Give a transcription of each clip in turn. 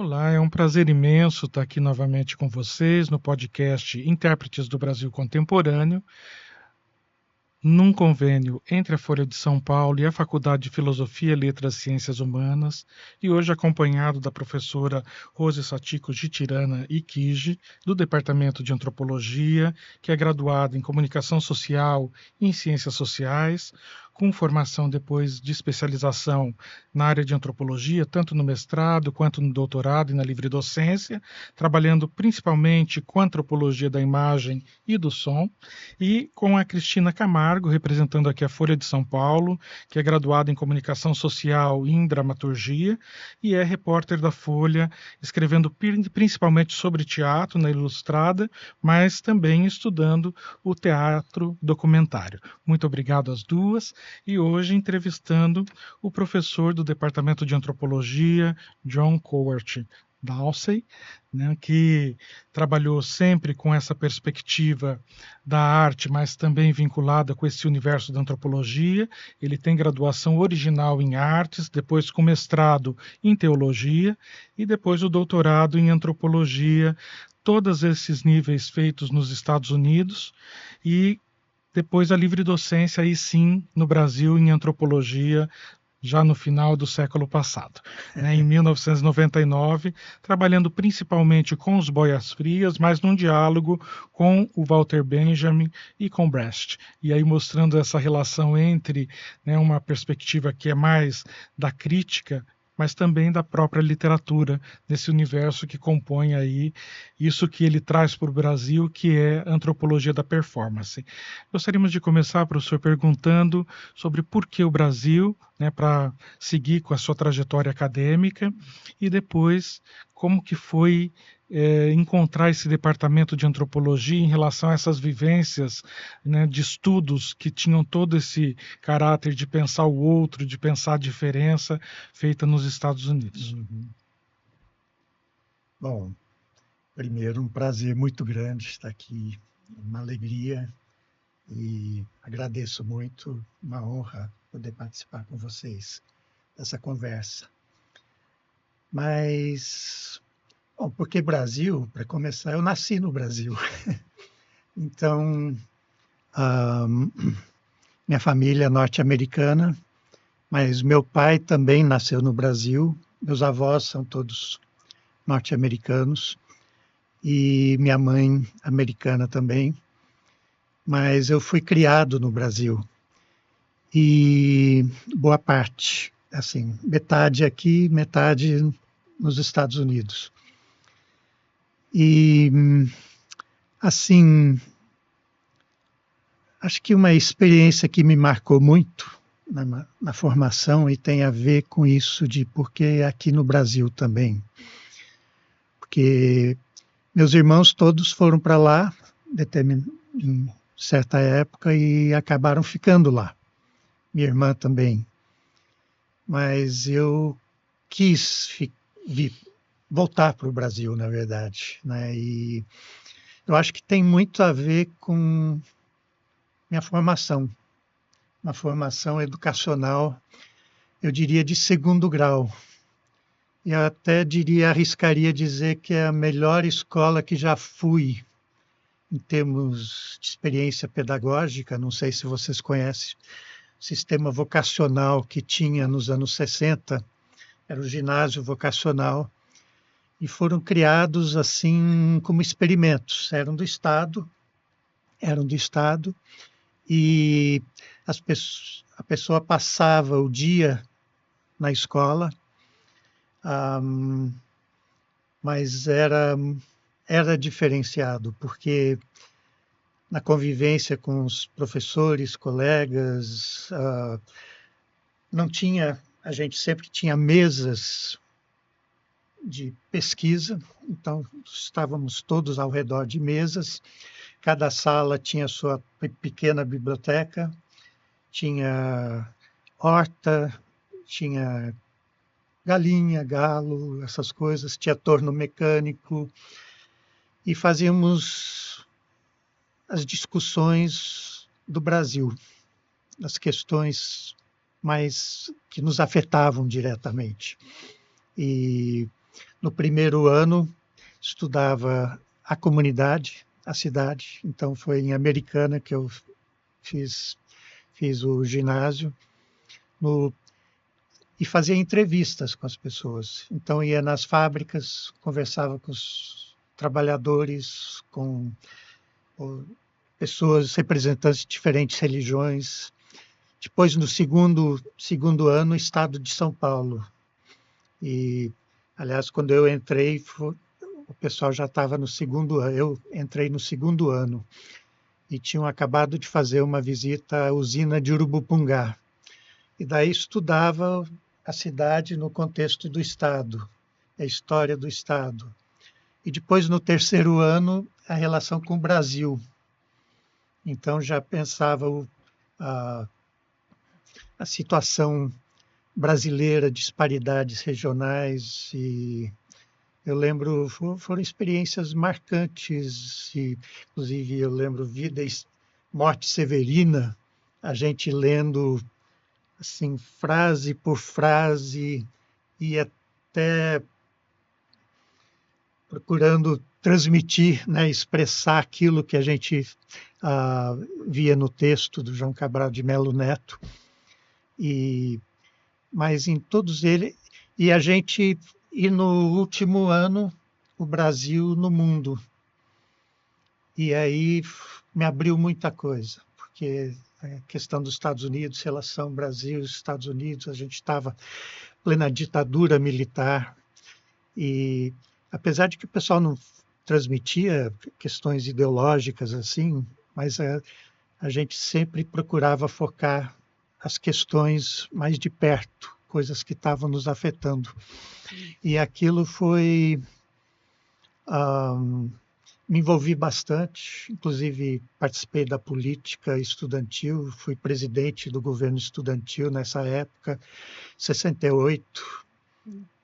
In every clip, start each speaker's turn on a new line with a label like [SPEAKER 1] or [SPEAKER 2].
[SPEAKER 1] Olá, é um prazer imenso estar aqui novamente com vocês no podcast Intérpretes do Brasil Contemporâneo, num convênio entre a Folha de São Paulo e a Faculdade de Filosofia, Letras e Ciências Humanas, e hoje acompanhado da professora Rose Satiko Gitirana Ikiji, do Departamento de Antropologia, que é graduada em Comunicação Social e em Ciências Sociais, com formação depois de especialização na área de antropologia, tanto no mestrado quanto no doutorado e na livre docência, trabalhando principalmente com antropologia da imagem e do som, e com a Cristina Camargo, representando aqui a Folha de São Paulo, que é graduada em Comunicação Social e em Dramaturgia, e é repórter da Folha, escrevendo principalmente sobre teatro na Ilustrada, mas também estudando o teatro documentário. Muito obrigado às duas, e hoje entrevistando o professor do Departamento de Antropologia, John Cowart Dowsey, né, que trabalhou sempre com essa perspectiva da arte, mas também vinculada com esse universo da antropologia. Ele tem graduação original em artes, depois com mestrado em teologia e depois o doutorado em antropologia, todos esses níveis feitos nos Estados Unidos, e depois a livre docência, aí sim, no Brasil, em antropologia, já no final do século passado, né, em 1999, trabalhando principalmente com os boias frias, mas num diálogo com o Walter Benjamin e com Brecht. E aí mostrando essa relação entre, né, uma perspectiva que é mais da crítica, mas também da própria literatura, desse universo que compõe aí isso que ele traz para o Brasil, que é a antropologia da performance. Gostaríamos de começar, professor, perguntando sobre por que o Brasil, né, para seguir com a sua trajetória acadêmica, e depois como que foi encontrar esse departamento de antropologia em relação a essas vivências, né, de estudos que tinham todo esse caráter de pensar o outro, de pensar a diferença feita nos Estados Unidos.
[SPEAKER 2] Bom, primeiro, um prazer muito grande estar aqui, uma alegria, e agradeço muito, uma honra poder participar com vocês dessa conversa. Mas, bom, porque Brasil, para começar, eu nasci no Brasil. Então, minha família é norte-americana, mas meu pai também nasceu no Brasil, meus avós são todos norte-americanos, e minha mãe americana também, mas eu fui criado no Brasil. E boa parte, assim, metade aqui, metade nos Estados Unidos. E, assim, acho que uma experiência que me marcou muito na formação, e tem a ver com isso de porque aqui no Brasil também. Porque meus irmãos todos foram para lá em certa época e acabaram ficando lá. Minha irmã também. Mas eu quis voltar para o Brasil, na verdade, né? E eu acho que tem muito a ver com minha formação, uma formação educacional, eu diria de segundo grau. E eu até arriscaria dizer que é a melhor escola que já fui em termos de experiência pedagógica. Não sei se vocês conhecem o sistema vocacional que tinha nos anos 60, era o ginásio vocacional, e foram criados assim como experimentos, eram do Estado, e a pessoa passava o dia na escola, mas era diferenciado, porque na convivência com os professores, colegas, não tinha, a gente sempre tinha mesas de pesquisa, então estávamos todos ao redor de mesas, cada sala tinha sua pequena biblioteca, tinha horta, tinha galinha, galo, essas coisas, tinha torno mecânico, e fazíamos as discussões do Brasil, as questões mais que nos afetavam diretamente. E no primeiro ano, estudava a comunidade, a cidade. Então, foi em Americana que eu fiz o ginásio. E fazia entrevistas com as pessoas. Então, ia nas fábricas, conversava com os trabalhadores, com pessoas, representantes de diferentes religiões. Depois, no segundo ano, Estado de São Paulo. E, aliás, quando eu entrei, o pessoal já estava no segundo ano. Eu entrei no segundo ano e tinham acabado de fazer uma visita à usina de Urubupungá. E daí estudava a cidade no contexto do Estado, a história do Estado. E depois, no terceiro ano, a relação com o Brasil. Então, já pensava a situação brasileira, disparidades regionais. E eu lembro, foram experiências marcantes. E, inclusive, eu lembro Vida e Morte Severina, a gente lendo assim, frase por frase, e até procurando transmitir, né, expressar aquilo que a gente via no texto do João Cabral de Melo Neto. Mas em todos eles, e no último ano, o Brasil no mundo. E aí me abriu muita coisa, porque a questão dos Estados Unidos, relação Brasil e Estados Unidos, a gente estava plena ditadura militar. E apesar de que o pessoal não transmitia questões ideológicas assim, mas a gente sempre procurava focar as questões mais de perto, coisas que estavam nos afetando. E aquilo foi... me envolvi bastante, inclusive participei da política estudantil, fui presidente do governo estudantil nessa época, 68,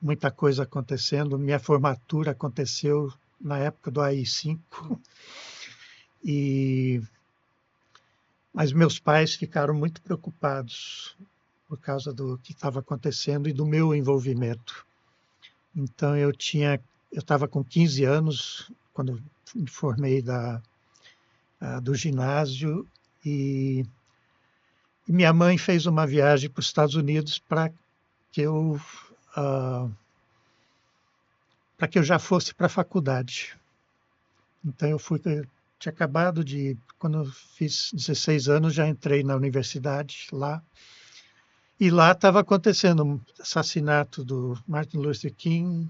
[SPEAKER 2] muita coisa acontecendo. Minha formatura aconteceu na época do AI-5, mas meus pais ficaram muito preocupados por causa do que estava acontecendo e do meu envolvimento. Então eu estava com 15 anos quando me formei do ginásio e minha mãe fez uma viagem para os Estados Unidos para que eu já fosse para a faculdade. Então eu tinha acabado quando eu fiz 16 anos, já entrei na universidade lá. E lá estava acontecendo o assassinato do Martin Luther King,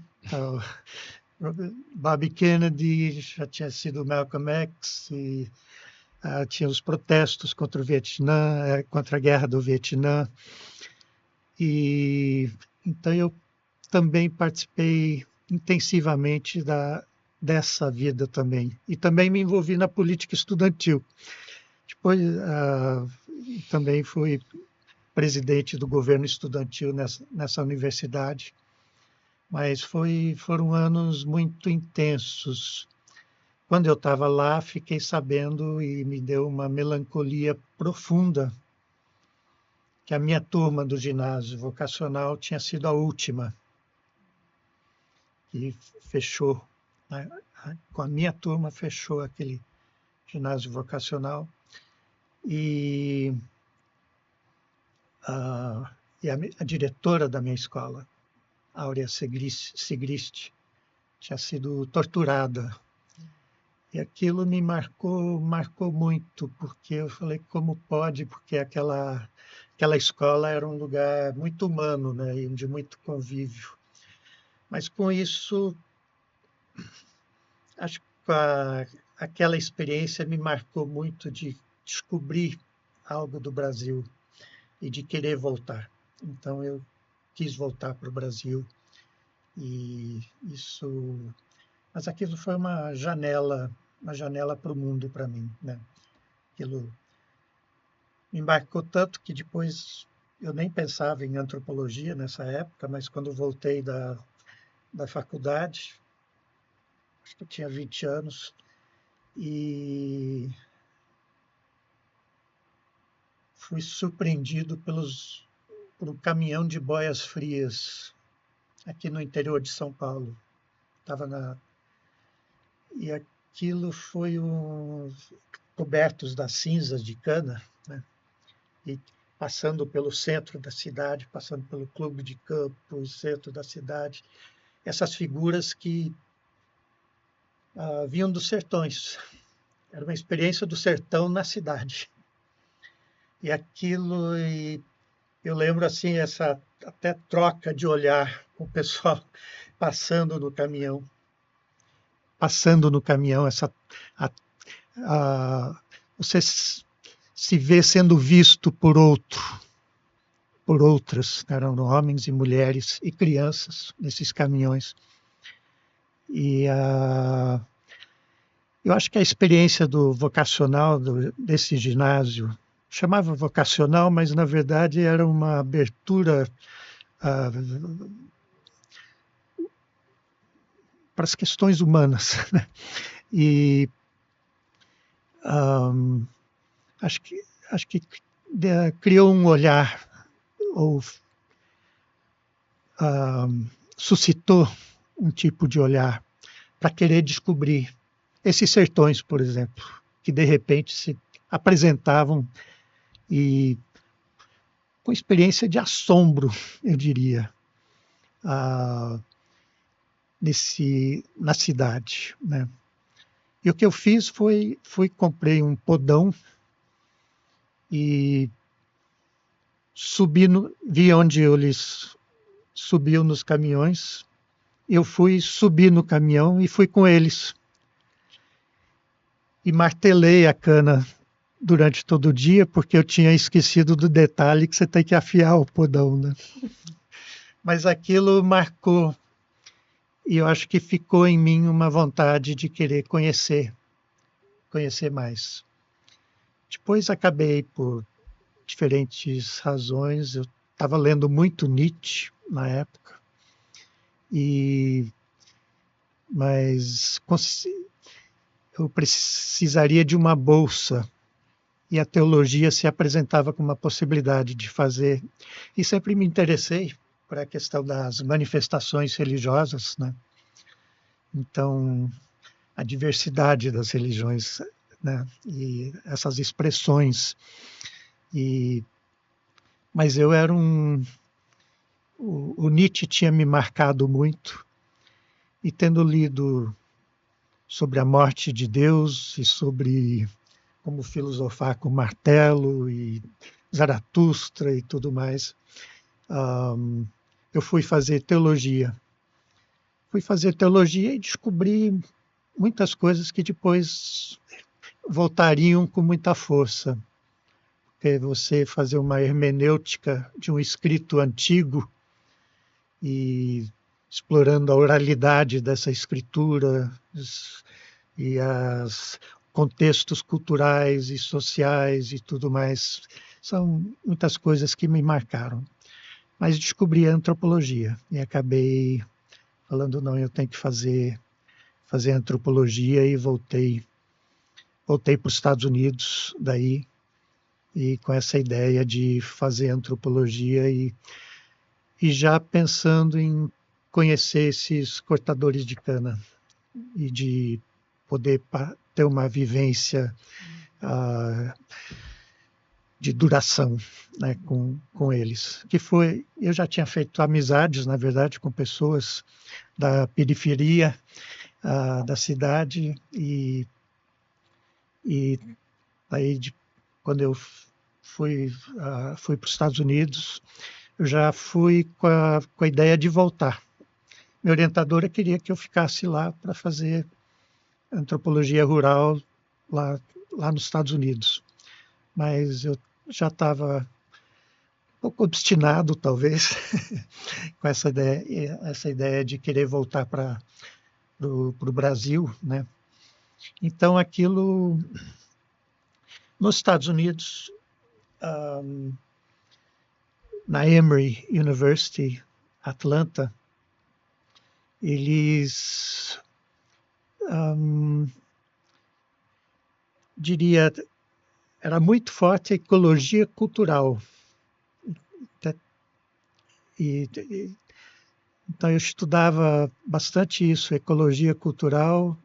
[SPEAKER 2] Bobby Kennedy, já tinha sido Malcolm X, e tinha os protestos contra o Vietnã, contra a guerra do Vietnã. E então eu também participei intensivamente dessa vida também. E também me envolvi na política estudantil. Depois também fui presidente do governo estudantil nessa universidade. Mas foram anos muito intensos. Quando eu estava lá, fiquei sabendo e me deu uma melancolia profunda que a minha turma do ginásio vocacional tinha sido a última que fechou, né? Com a minha turma fechou aquele ginásio vocacional e a diretora da minha escola, Áurea Sigrist, tinha sido torturada. E aquilo me marcou muito, porque eu falei, como pode? Porque aquela escola era um lugar muito humano, né, e de muito convívio. Mas com isso, acho que aquela experiência me marcou muito de descobrir algo do Brasil e de querer voltar. Então eu quis voltar para o Brasil e mas aquilo foi uma janela para o mundo para mim, né? Aquilo me marcou tanto que depois eu nem pensava em antropologia nessa época, mas quando voltei da faculdade, acho que eu tinha 20 anos, e fui surpreendido por um caminhão de boias frias aqui no interior de São Paulo. E aquilo foi cobertos das cinzas de cana, né? E passando pelo centro da cidade, passando pelo clube de campo, centro da cidade, essas figuras que vinham dos sertões. Era uma experiência do sertão na cidade. E aquilo, eu lembro assim, essa até troca de olhar com o pessoal passando no caminhão. Você se vê sendo visto por outras, eram homens e mulheres e crianças nesses caminhões. E eu acho que a experiência do vocacional desse ginásio, chamava vocacional, mas na verdade era uma abertura para as questões humanas, né? E acho que criou um olhar, ou suscitou um tipo de olhar para querer descobrir esses sertões, por exemplo, que de repente se apresentavam e com experiência de assombro, eu diria, na cidade, né? E o que eu fiz foi comprei um podão e vi onde eles subiam nos caminhões. Eu fui subir no caminhão e fui com eles. E martelei a cana durante todo o dia, porque eu tinha esquecido do detalhe que você tem que afiar o podão, né? Mas aquilo marcou, e eu acho que ficou em mim uma vontade de querer conhecer mais. Depois acabei, por diferentes razões, eu estava lendo muito Nietzsche na época, mas eu precisaria de uma bolsa, e a teologia se apresentava como uma possibilidade de fazer. E sempre me interessei por a questão das manifestações religiosas, né? Então, a diversidade das religiões, né? E essas expressões. Mas eu era o Nietzsche tinha me marcado muito, e tendo lido sobre a morte de Deus e sobre como filosofar com martelo e Zaratustra e tudo mais, eu fui fazer teologia. E descobri muitas coisas que depois voltariam com muita força. Porque você fazer uma hermenêutica de um escrito antigo e explorando a oralidade dessa escritura e os contextos culturais e sociais e tudo mais, são muitas coisas que me marcaram. Mas descobri a antropologia e acabei falando, não, eu tenho que fazer antropologia, e voltei para os Estados Unidos daí, e com essa ideia de fazer antropologia e já pensando em conhecer esses cortadores de cana e de poder ter uma vivência de duração, né, com eles. Eu já tinha feito amizades, na verdade, com pessoas da periferia da cidade, e aí quando eu fui para os Estados Unidos, eu já fui com a ideia de voltar. Minha orientadora queria que eu ficasse lá para fazer antropologia rural lá nos Estados Unidos. Mas eu já estava um pouco obstinado, talvez, com essa ideia de querer voltar para o Brasil, né? Então, aquilo, nos Estados Unidos, na Emory University, Atlanta, eles, diria, era muito forte a ecologia cultural. E Então eu estudava bastante isso, ecologia cultural,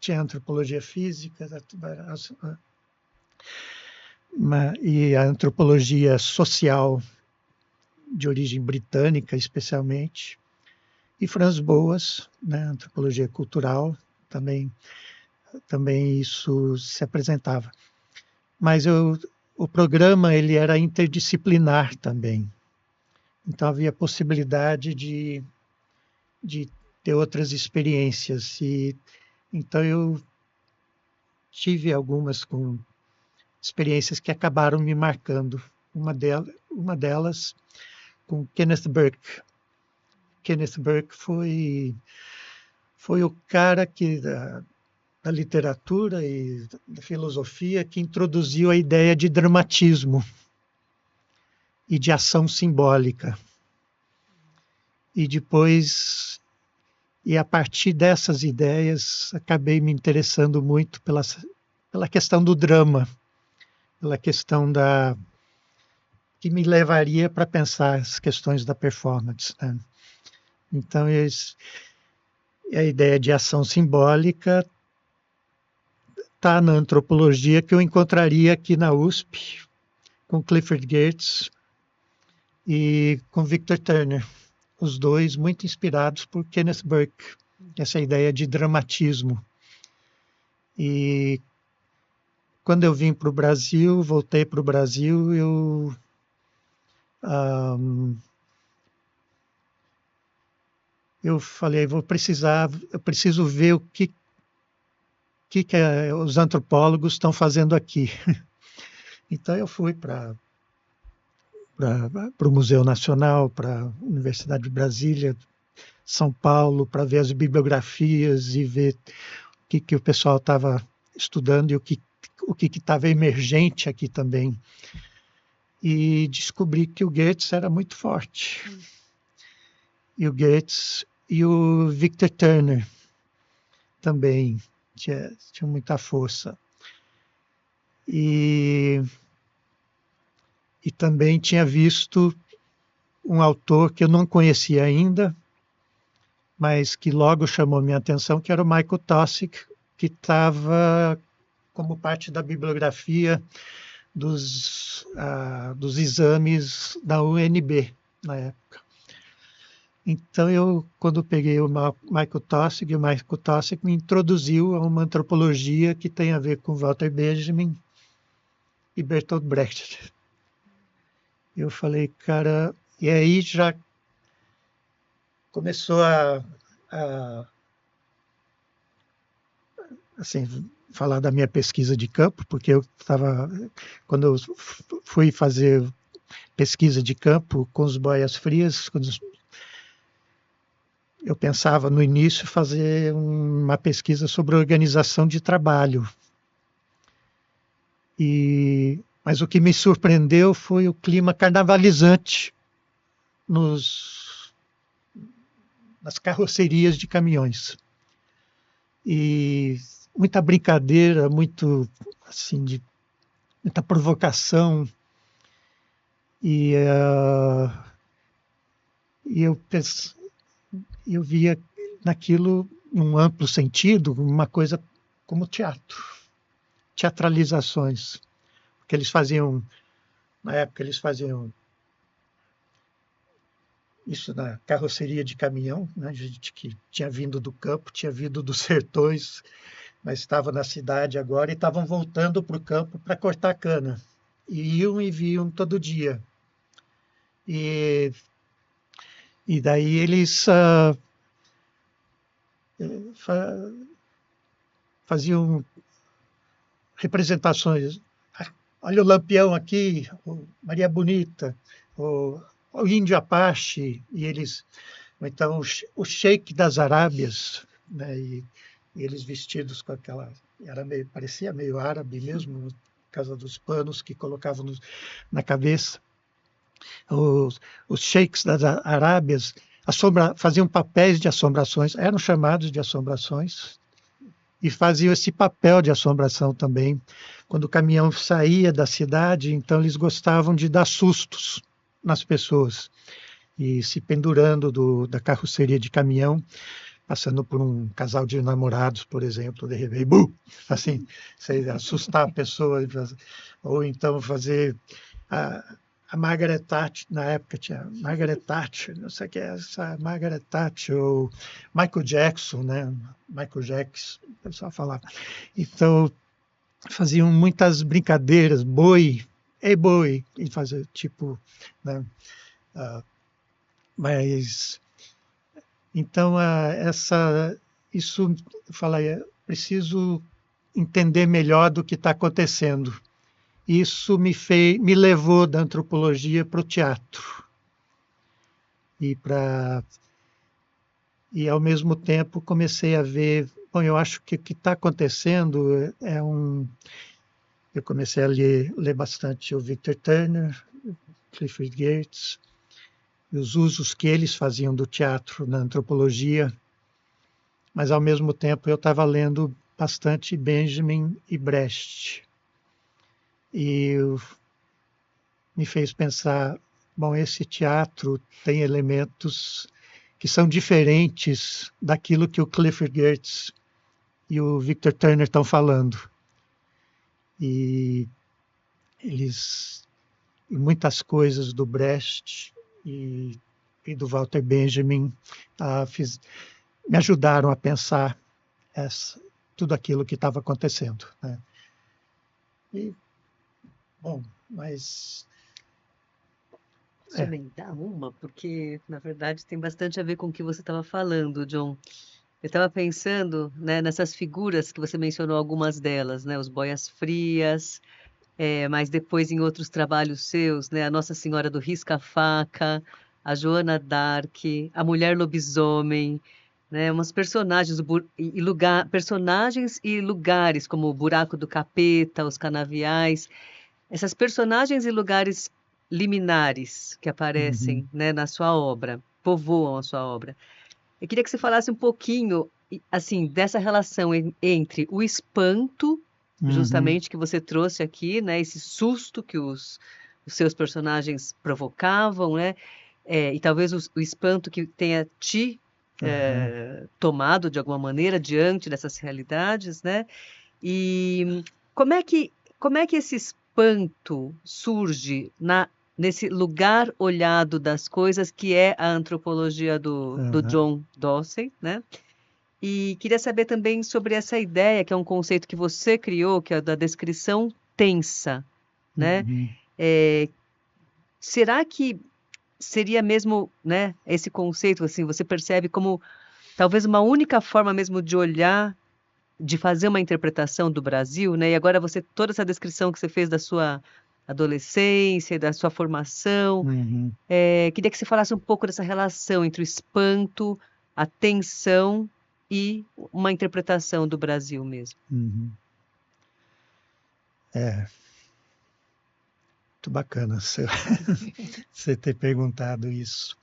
[SPEAKER 2] tinha antropologia física, e a antropologia social de origem britânica, especialmente, e Franz Boas, né, antropologia cultural, também isso se apresentava. Mas o programa ele era interdisciplinar também, então havia possibilidade de ter outras experiências. Então eu tive algumas experiências que acabaram me marcando. Uma delas com Kenneth Burke. Kenneth Burke foi o cara da literatura e da filosofia que introduziu a ideia de dramatismo e de ação simbólica. E depois, a partir dessas ideias, acabei me interessando muito pela questão do drama, pela questão que me levaria para pensar as questões da performance, né? Então, a ideia de ação simbólica está na antropologia que eu encontraria aqui na USP, com Clifford Geertz e com Victor Turner, os dois muito inspirados por Kenneth Burke, essa ideia de dramatismo. E quando eu vim para o Brasil, voltei para o Brasil, eu falei, eu preciso ver o que os antropólogos estão fazendo aqui. Então eu fui para o Museu Nacional, para a Universidade de Brasília, São Paulo, para ver as bibliografias e ver o que o pessoal estava estudando e o que estava emergente aqui também. E descobri que o Geertz era muito forte. E o Geertz e o Victor Turner também tinham muita força. E também tinha visto um autor que eu não conhecia ainda, mas que logo chamou minha atenção, que era o Michael Taussig, que estava como parte da bibliografia dos exames da UNB na época. Então, quando peguei o Michael Taussig, me introduziu a uma antropologia que tem a ver com Walter Benjamin e Bertolt Brecht. Eu falei, cara, e aí já começou assim, falar da minha pesquisa de campo, porque quando eu fui fazer pesquisa de campo com os boias frias, eu pensava no início fazer uma pesquisa sobre organização de trabalho. Mas o que me surpreendeu foi o clima carnavalizante nas carrocerias de caminhões. E muita brincadeira, muita provocação. E eu via naquilo um amplo sentido, uma coisa como teatro, teatralizações. Porque na época eles faziam isso na carroceria de caminhão, né? Gente que tinha vindo do campo, tinha vindo dos sertões, mas estava na cidade agora e estavam voltando para o campo para cortar cana. E iam e vinham todo dia. E daí eles faziam representações. Olha o Lampião aqui, Maria Bonita, o Índio Apache, ou então o Sheik das Arábias, né? E eles vestidos com parecia meio árabe mesmo, por causa dos panos que colocavam na cabeça. Os sheiks das Arábias faziam papéis de assombrações, eram chamados de assombrações, e faziam esse papel de assombração também. Quando o caminhão saía da cidade, então eles gostavam de dar sustos nas pessoas. e se pendurando da carroceria de caminhão, passando por um casal de namorados, por exemplo, de repente, assim, você assustar a pessoa, ou então fazer a Margaret Thatcher, na época tinha Margaret Thatcher, não sei o que é essa Margaret Thatcher, ou Michael Jackson, né? Michael Jackson, o pessoal falava. Então, faziam muitas brincadeiras, boi, ei boi, e fazer tipo, né? Mas, então, isso, eu falei, preciso entender melhor do que está acontecendo. Isso me levou da antropologia para o teatro. E ao mesmo tempo comecei a ver, bom, eu acho que o que está acontecendo eu comecei a ler bastante o Victor Turner, Clifford Geertz, e os usos que eles faziam do teatro na antropologia, mas ao mesmo tempo eu estava lendo bastante Benjamin e Brecht. E me fez pensar, bom, esse teatro tem elementos que são diferentes daquilo que o Clifford Geertz e o Victor Turner estão falando. E muitas coisas do Brecht e do Walter Benjamin me ajudaram a pensar tudo aquilo que estava acontecendo, né? E, bom, mas...
[SPEAKER 3] Deixa eu emendar porque, na verdade, tem bastante a ver com o que você estava falando, John. Eu estava pensando, né, nessas figuras que você mencionou, algumas delas, né, os Boias Frias, mas depois em outros trabalhos seus, né, a Nossa Senhora do Risca-Faca, a Joana d'Arc, a Mulher Lobisomem, né, umas personagens personagens e lugares, como o Buraco do Capeta, os Canaviais, essas personagens e lugares liminares que aparecem, né, na sua obra, povoam a sua obra. Eu queria que você falasse um pouquinho, assim, dessa relação entre o espanto, justamente que você trouxe aqui, né, esse susto que os seus personagens provocavam, né, e talvez o espanto que tenha te tomado de alguma maneira diante dessas realidades, né? E como é que esse espanto surge nesse lugar olhado das coisas que é a antropologia do John Dawson, né? E queria saber também sobre essa ideia, que é um conceito que você criou, que é da descrição tensa, né? Será que seria mesmo, né, esse conceito, assim, você percebe como talvez uma única forma mesmo de olhar, de fazer uma interpretação do Brasil, né? E agora toda essa descrição que você fez da sua adolescência, da sua formação, queria que você falasse um pouco dessa relação entre o espanto, a tensão e uma interpretação do Brasil mesmo.
[SPEAKER 2] Muito bacana você ter perguntado isso.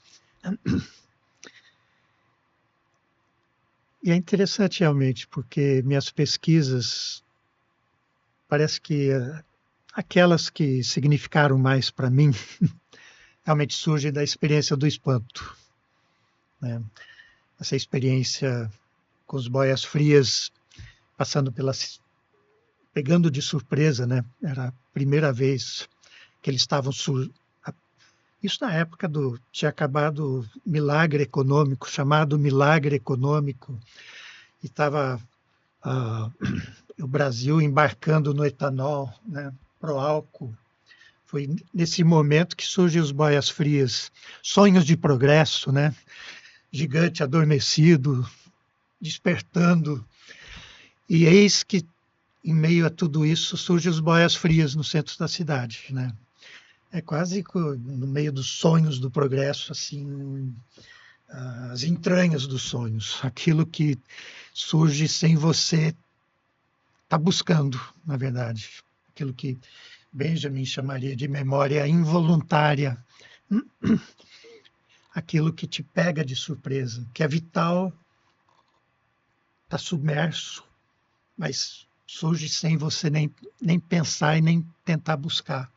[SPEAKER 2] E é interessante realmente, porque minhas pesquisas, parece que aquelas que significaram mais para mim, realmente surgem da experiência do espanto, né? Essa experiência com os Boias Frias, pegando de surpresa, né? Era a primeira vez que eles estavam isso na época tinha acabado o milagre econômico, chamado milagre econômico, e estava o Brasil embarcando no etanol, né, pro álcool. Foi nesse momento que surgem os Boias Frias, sonhos de progresso, né? Gigante adormecido, despertando. E eis que, em meio a tudo isso, surgem os Boias Frias no centro da cidade, né? É quase no meio dos sonhos do progresso, assim, as entranhas dos sonhos, aquilo que surge sem você estar buscando, na verdade, aquilo que Benjamin chamaria de memória involuntária, aquilo que te pega de surpresa, que é vital, está submerso, mas surge sem você nem pensar e nem tentar buscar.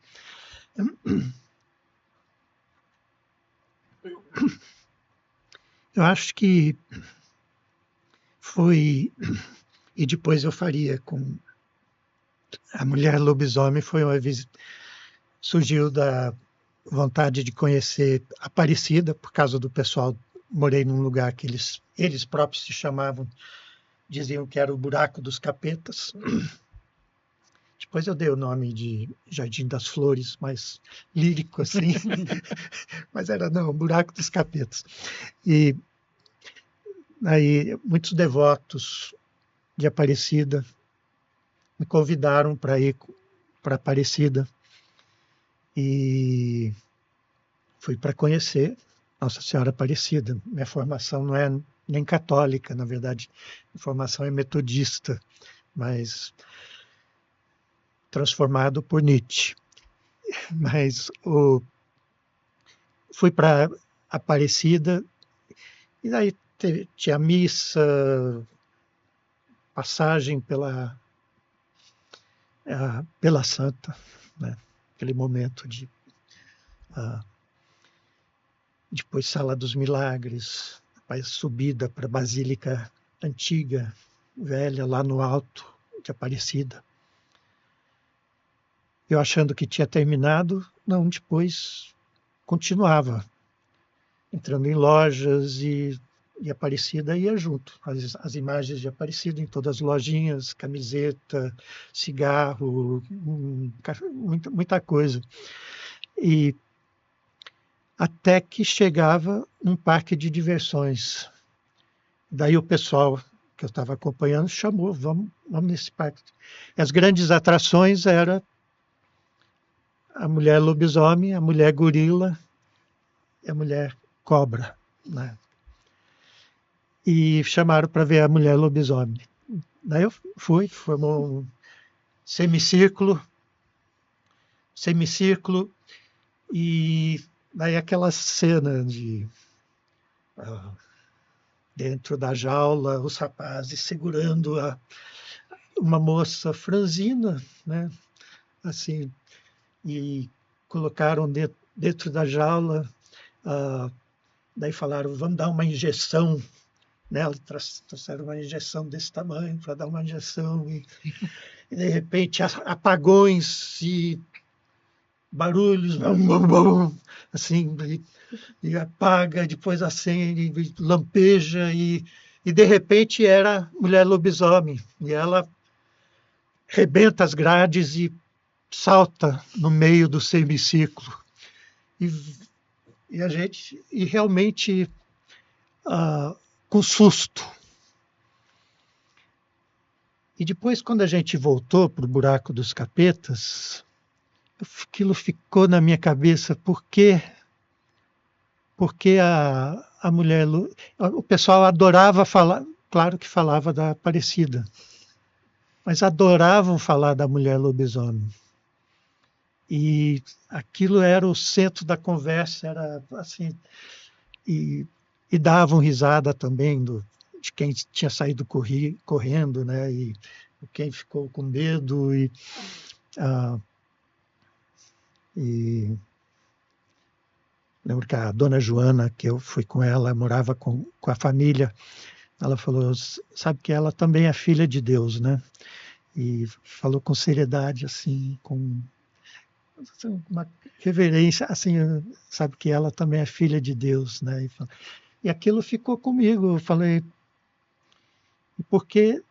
[SPEAKER 2] Eu acho que foi, e depois eu faria com a mulher lobisomem, foi uma visita, surgiu da vontade de conhecer Aparecida, por causa do pessoal, morei num lugar que eles próprios se chamavam, diziam que era o Buraco dos Capetas. Depois eu dei o nome de Jardim das Flores, mais lírico assim, mas era não, Buraco dos Capetas. E aí muitos devotos de Aparecida me convidaram para ir para Aparecida e fui para conhecer Nossa Senhora Aparecida. Minha formação não é nem católica, na verdade, minha formação é metodista, mas transformado por Nietzsche. Mas fui para Aparecida e daí tinha missa, passagem pela Santa, né? Aquele momento de depois Sala dos Milagres, depois subida para a Basílica Antiga, velha, lá no alto de Aparecida. Eu achando que tinha terminado, não, depois continuava, entrando em lojas e Aparecida ia junto. As imagens de Aparecida em todas as lojinhas, camiseta, cigarro, muita coisa. E até que chegava um parque de diversões. Daí o pessoal que eu estava acompanhando chamou, vamos nesse parque. As grandes atrações eram a mulher lobisomem, a mulher gorila e a mulher cobra, né? E chamaram para ver a mulher lobisomem. Daí eu formou um semicírculo, e daí aquela cena de dentro da jaula, os rapazes segurando uma moça franzina, né? Assim, e colocaram dentro da jaula, daí falaram, vamos dar uma injeção nela, trouxeram uma injeção desse tamanho para dar uma injeção, e de repente apagões e barulhos, assim, e apaga, depois acende, e lampeja, e de repente era mulher lobisomem, e ela rebenta as grades e salta no meio do semicírculo. E a gente, e realmente com susto. E depois, quando a gente voltou para o Buraco dos Capetas, aquilo ficou na minha cabeça, porque a mulher... O pessoal adorava falar, claro que falava da Aparecida, mas adoravam falar da mulher lobisomem. E aquilo era o centro da conversa, era assim... E davam risada também de quem tinha saído correndo, né? E quem ficou com medo. E lembro que a dona Joana, que eu fui com ela, morava com a família, ela falou, sabe que ela também é filha de Deus, né? E falou com seriedade, assim, com uma reverência, assim, sabe que ela também é filha de Deus, né? E aquilo ficou comigo. Eu falei, por que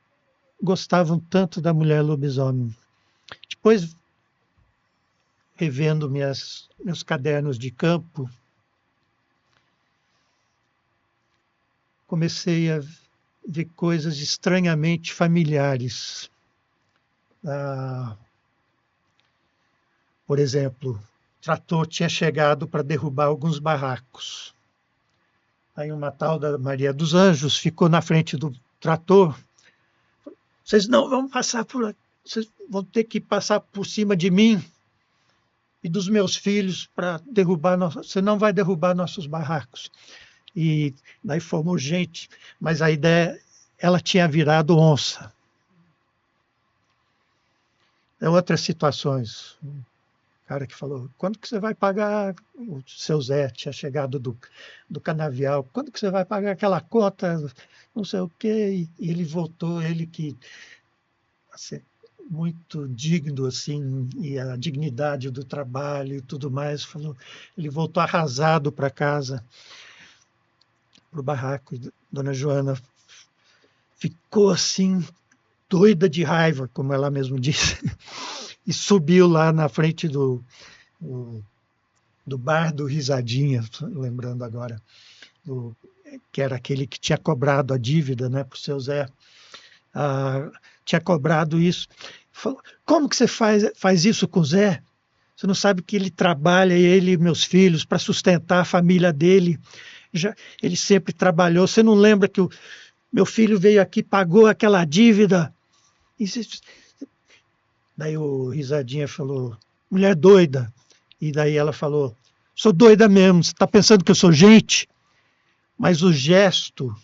[SPEAKER 2] gostavam tanto da mulher lobisomem? Depois, revendo meus cadernos de campo, comecei a ver coisas estranhamente familiares. Por exemplo, o trator tinha chegado para derrubar alguns barracos. Aí uma tal da Maria dos Anjos ficou na frente do trator. Vocês não vão passar por aqui, vocês vão ter que passar por cima de mim e dos meus filhos para derrubar você não vai derrubar nossos barracos. E daí fomos gente, mas a ideia, ela tinha virado onça. Outras situações. cara que falou, quando que você vai pagar, o seu Zé tinha chegado do canavial, quando que você vai pagar aquela conta, não sei o quê, e ele voltou, ele que assim, muito digno, assim, e a dignidade do trabalho e tudo mais, falou, ele voltou arrasado para casa, para o barraco, e Dona Joana ficou assim, doida de raiva, como ela mesmo disse, e subiu lá na frente do bar do Risadinha, lembrando agora, que era aquele que tinha cobrado a dívida, né, para o seu Zé. Tinha cobrado isso. Falou, como que você faz isso com o Zé? Você não sabe que ele trabalha, ele e meus filhos, para sustentar a família dele. Ele sempre trabalhou. Você não lembra que o meu filho veio aqui, pagou aquela dívida? Daí o Risadinha falou, mulher doida. E daí ela falou, sou doida mesmo, você está pensando que eu sou gente? Mas o gesto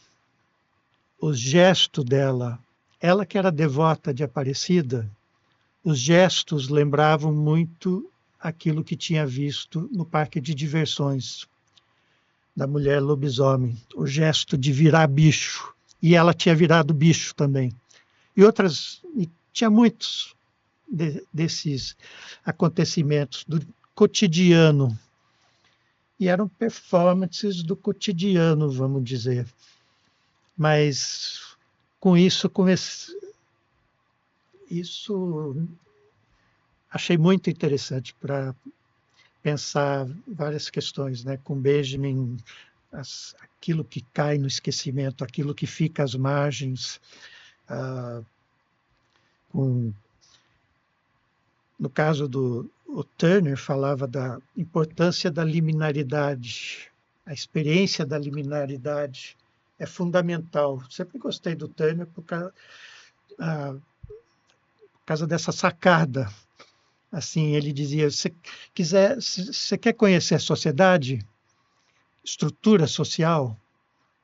[SPEAKER 2] dela, ela que era devota de Aparecida, os gestos lembravam muito aquilo que tinha visto no parque de diversões da mulher lobisomem, o gesto de virar bicho. E ela tinha virado bicho também. E tinha muitos desses acontecimentos do cotidiano. E eram performances do cotidiano, vamos dizer. Mas com isso, achei muito interessante para pensar várias questões, né? Com Benjamin, aquilo que cai no esquecimento, aquilo que fica às margens, no caso o Turner falava da importância da liminaridade, a experiência da liminaridade é fundamental. Sempre gostei do Turner por causa dessa sacada. Assim, ele dizia, se você quer conhecer a sociedade, estrutura social,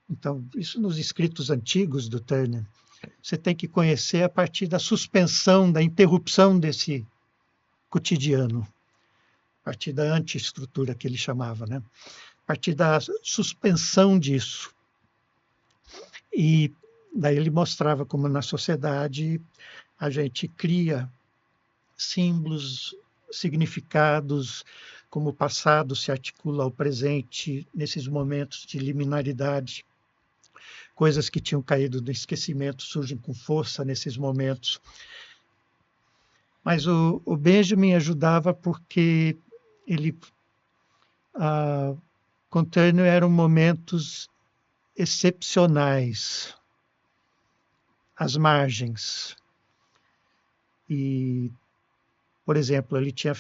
[SPEAKER 2] então, isso nos escritos antigos do Turner, você tem que conhecer a partir da suspensão, da interrupção desse cotidiano, a partir da antiestrutura que ele chamava, né? A partir da suspensão disso. E daí ele mostrava como na sociedade a gente cria símbolos, significados, como o passado se articula ao presente nesses momentos de liminaridade. Coisas que tinham caído no esquecimento surgem com força nesses momentos. Mas o Benjamin ajudava porque ele, com Turner, eram momentos excepcionais, às margens. E, por exemplo, ele tinha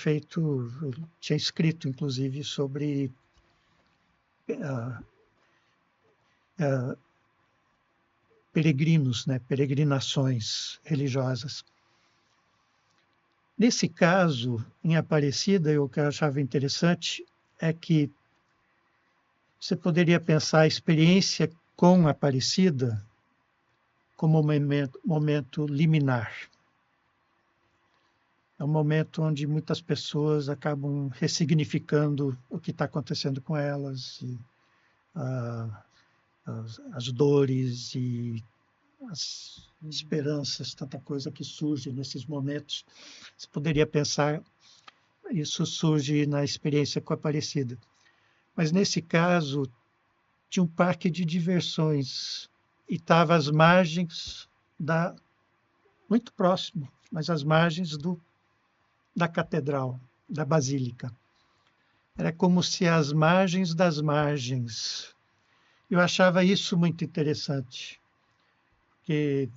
[SPEAKER 2] escrito, inclusive, sobre peregrinos, né, peregrinações religiosas. Nesse caso, em Aparecida, o que eu achava interessante é que você poderia pensar a experiência com Aparecida como um momento liminar. É um momento onde muitas pessoas acabam ressignificando o que está acontecendo com elas, e, as dores e as esperanças, tanta coisa que surge nesses momentos. Você poderia pensar, isso surge na experiência com a Aparecida. Mas nesse caso, tinha um parque de diversões e estava às margens muito próximo, mas às margens da catedral, da basílica. Era como se as margens das margens. Eu achava isso muito interessante, porque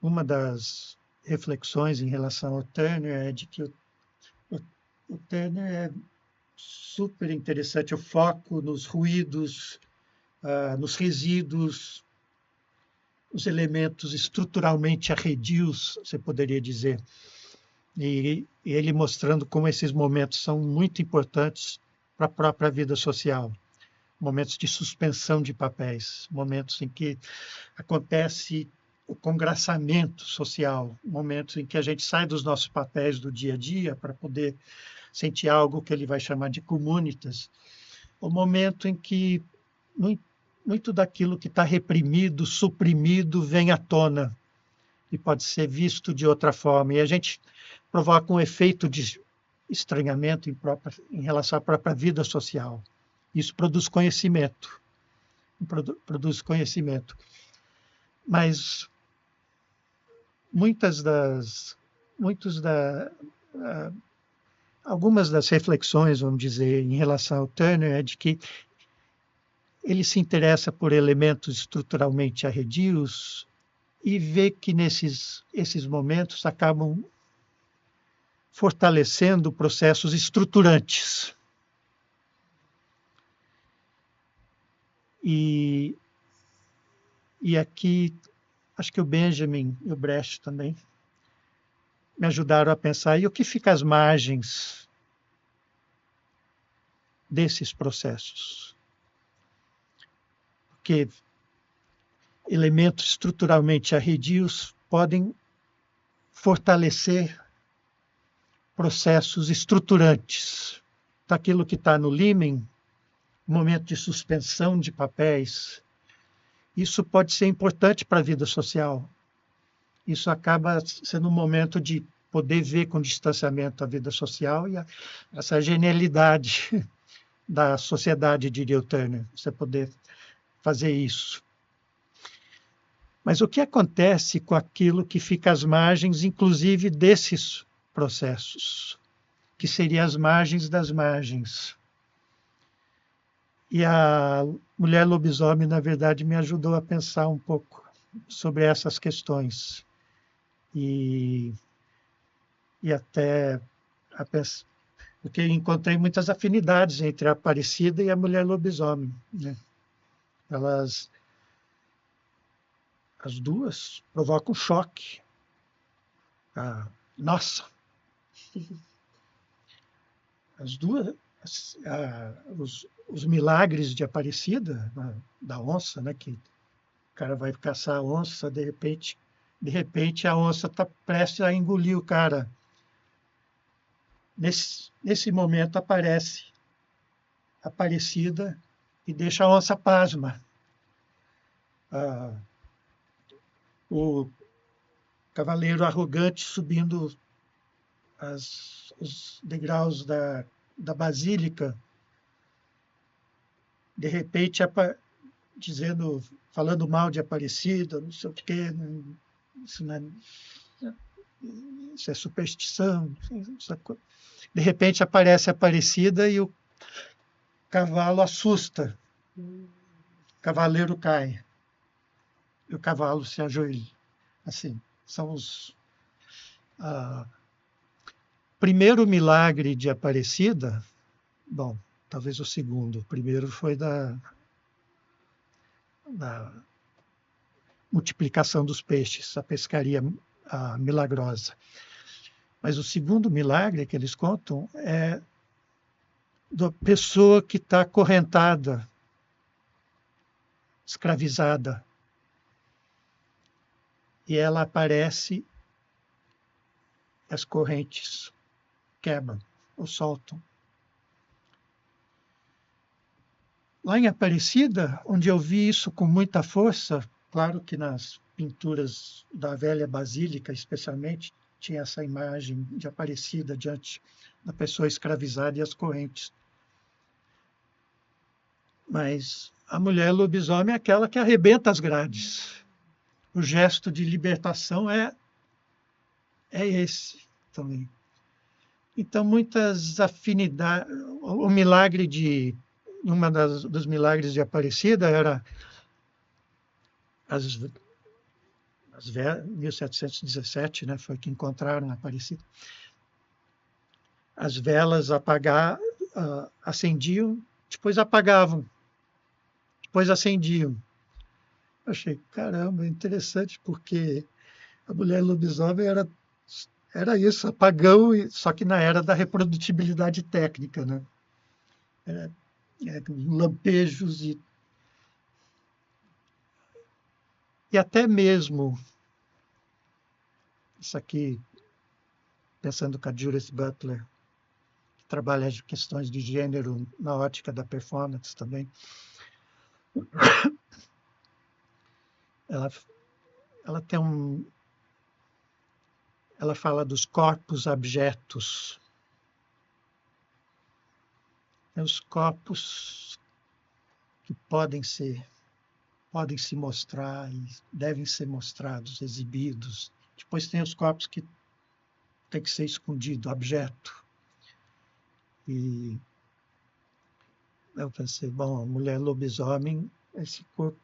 [SPEAKER 2] uma das reflexões em relação ao Turner é de que o Turner é super interessante, o foco nos ruídos, nos resíduos, os elementos estruturalmente arredios, você poderia dizer. E ele mostrando como esses momentos são muito importantes para a própria vida social. Momentos de suspensão de papéis, momentos em que acontece o congraçamento social, momentos em que a gente sai dos nossos papéis do dia a dia para poder sentir algo que ele vai chamar de comunitas, o momento em que muito daquilo que está reprimido, suprimido, vem à tona e pode ser visto de outra forma. E a gente provoca um efeito de estranhamento em relação à própria vida social. Isso produz conhecimento. Produz conhecimento. Mas algumas das reflexões, vamos dizer, em relação ao Turner é de que ele se interessa por elementos estruturalmente arredios e vê que esses momentos acabam fortalecendo processos estruturantes. E aqui, acho que o Benjamin e o Brecht também me ajudaram a pensar, e o que fica às margens desses processos? Porque elementos estruturalmente arredios podem fortalecer processos estruturantes. Então, aquilo que está no Leeming, momento de suspensão de papéis, isso pode ser importante para a vida social. Isso acaba sendo um momento de poder ver com distanciamento a vida social e essa genialidade da sociedade, diria o Turner, você poder fazer isso. Mas o que acontece com aquilo que fica às margens, inclusive desses processos, que seriam as margens das margens? E a mulher lobisomem, na verdade, me ajudou a pensar um pouco sobre essas questões. E até porque encontrei muitas afinidades entre a Aparecida e a mulher lobisomem, né? As duas provocam choque. Nossa! As duas, os milagres de Aparecida, da onça, né, que o cara vai caçar a onça, de repente a onça está prestes a engolir o cara. Nesse momento aparece Aparecida e deixa a onça pasma. O cavaleiro arrogante subindo os degraus da basílica, de repente falando mal de Aparecida, não sei o quê, isso é superstição. De repente aparece Aparecida e o cavalo assusta. O cavaleiro cai. E o cavalo se ajoelha. Assim, são os... primeiro milagre de Aparecida, bom, talvez o segundo. O primeiro foi da multiplicação dos peixes, a pescaria milagrosa. Mas o segundo milagre que eles contam é da pessoa que está acorrentada, escravizada. E ela aparece, as correntes quebram ou soltam. Lá em Aparecida, onde eu vi isso com muita força, claro que nas pinturas da velha basílica, especialmente, tinha essa imagem de Aparecida diante da pessoa escravizada e as correntes. Mas a mulher lobisomem é aquela que arrebenta as grades. O gesto de libertação é esse também. Então, muitas afinidades. O milagre dos milagres de Aparecida era 1717, né, foi que encontraram Aparecida. As velas acendiam, depois apagavam, depois acendiam. Eu achei, caramba, interessante, porque a mulher lobisomem era isso, apagão, só que na era da reprodutibilidade técnica, né? Lampejos e até mesmo, isso aqui, pensando com a Judith Butler, trabalha as questões de gênero na ótica da performance também. Ela tem ela fala dos corpos abjetos. Os corpos que podem se mostrar e devem ser mostrados, exibidos. Depois tem os corpos que tem que ser escondido, abjeto. E eu pensei, bom, a mulher lobisomem, esse corpo.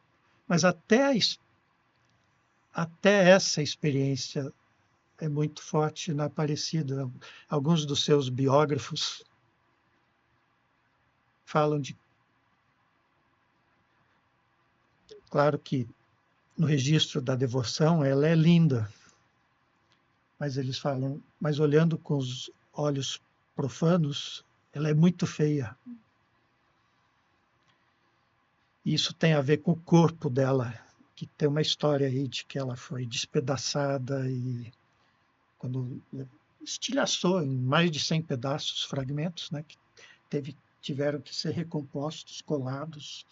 [SPEAKER 2] Mas até essa experiência é muito forte na Aparecida. Alguns dos seus biógrafos falam de... Claro que no registro da devoção ela é linda, mas eles falam, mas olhando com os olhos profanos, ela é muito feia. Isso tem a ver com o corpo dela, que tem uma história aí de que ela foi despedaçada e quando estilhaçou em mais de 100 pedaços, fragmentos, né, que tiveram que ser recompostos, colados.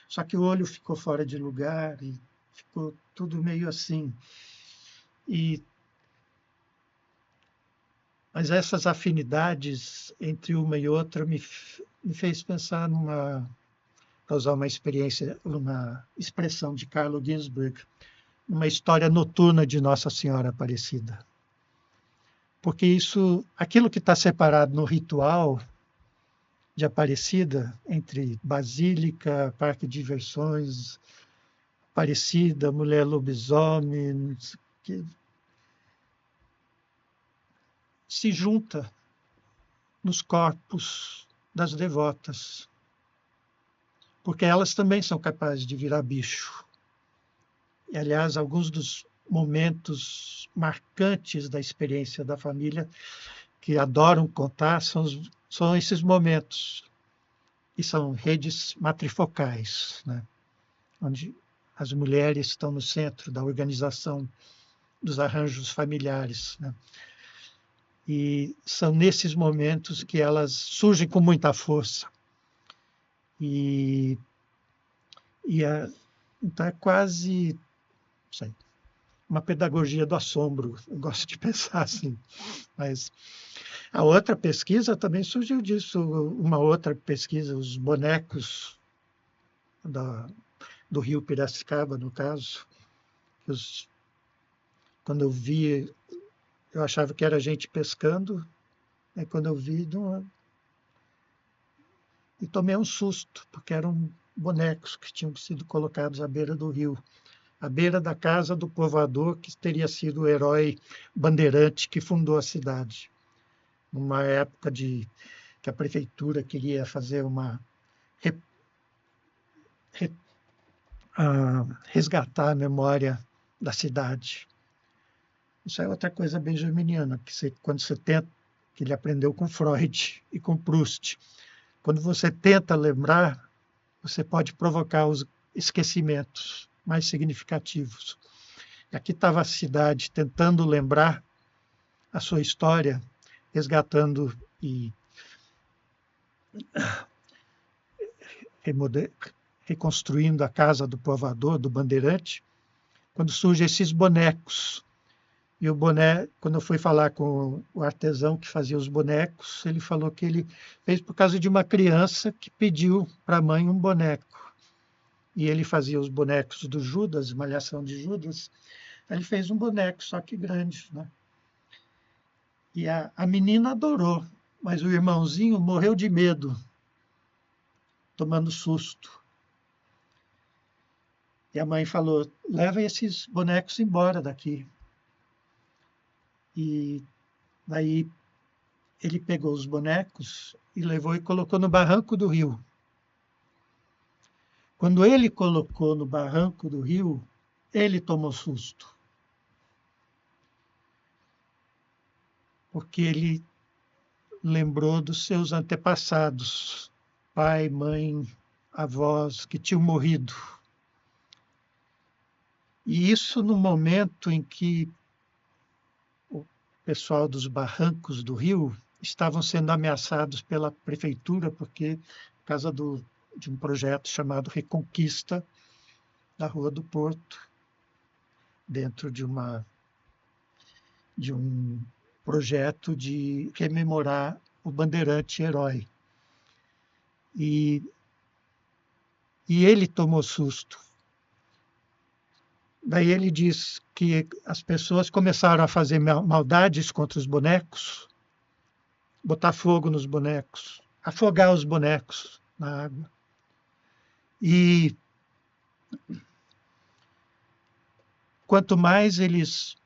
[SPEAKER 2] Só que o olho ficou fora de lugar e ficou tudo meio assim. Mas essas afinidades entre uma e outra me fez pensar para usar uma expressão de Carlo Ginzburg, uma história noturna de Nossa Senhora Aparecida. Porque aquilo que está separado no ritual de Aparecida, entre Basílica, Parque de Diversões, Aparecida, Mulher Lobisomem, que se junta nos corpos das devotas, porque elas também são capazes de virar bicho. E, aliás, alguns dos momentos marcantes da experiência da família que adoram contar são esses momentos, e são redes matrifocais, né? Onde as mulheres estão no centro da organização dos arranjos familiares, né? E são nesses momentos que elas surgem com muita força. Então é quase, não sei, uma pedagogia do assombro. Eu gosto de pensar assim. Mas a outra pesquisa também surgiu disso. Uma outra pesquisa, os bonecos do Rio Piracicaba, no caso. Quando eu vi, eu achava que era gente pescando. Aí quando eu vi, e tomei um susto, porque eram bonecos que tinham sido colocados à beira do rio, à beira da casa do povoador, que teria sido o herói bandeirante que fundou a cidade. Numa época que a prefeitura queria fazer resgatar a memória da cidade. Isso é outra coisa benjaminiana, quando você tenta, que ele aprendeu com Freud e com Proust. Quando você tenta lembrar, você pode provocar os esquecimentos mais significativos. E aqui estava a cidade tentando lembrar a sua história, resgatando e reconstruindo a casa do povoador, do bandeirante, quando surgem esses bonecos. E o boné, quando eu fui falar com o artesão que fazia os bonecos, ele falou que ele fez por causa de uma criança que pediu para a mãe um boneco. E ele fazia os bonecos do Judas, Malhação de Judas. Ele fez um boneco, só que grande, né? E a menina adorou, mas o irmãozinho morreu de medo, tomando susto. E a mãe falou, leva esses bonecos embora daqui. E daí ele pegou os bonecos e levou e colocou no barranco do rio. Quando ele colocou no barranco do rio, ele tomou susto. Porque ele lembrou dos seus antepassados, pai, mãe, avós que tinham morrido. E isso no momento em que o pessoal dos barrancos do rio estavam sendo ameaçados pela prefeitura, porque por causa de um projeto chamado Reconquista da Rua do Porto, dentro de um projeto de rememorar o bandeirante herói. E ele tomou susto. Daí ele diz que as pessoas começaram a fazer maldades contra os bonecos, botar fogo nos bonecos, afogar os bonecos na água. E quanto mais eles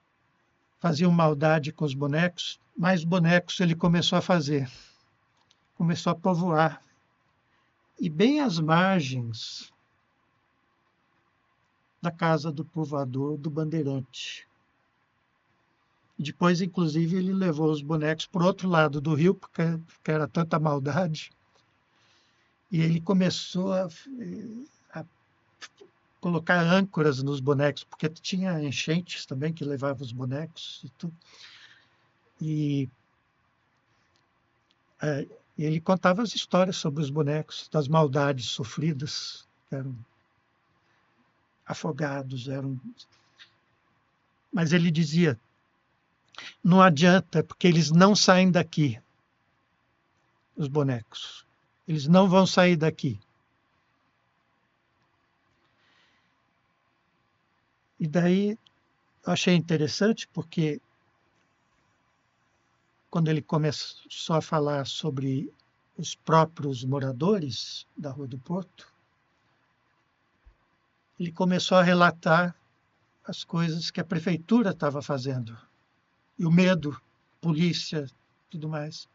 [SPEAKER 2] faziam maldade com os bonecos, mais bonecos ele começou a fazer. Começou a povoar. E bem às margens da casa do povoador do Bandeirante. Depois, inclusive, ele levou os bonecos para o outro lado do rio, porque era tanta maldade. E ele começou a colocar âncoras nos bonecos, porque tinha enchentes também que levavam os bonecos e tudo. E ele contava as histórias sobre os bonecos, das maldades sofridas, que eram afogados, Mas ele dizia, não adianta, porque eles não saem daqui, os bonecos. Eles não vão sair daqui. E daí eu achei interessante, porque quando ele começou a falar sobre os próprios moradores da Rua do Porto, ele começou a relatar as coisas que a prefeitura estava fazendo. E o medo, polícia, tudo mais.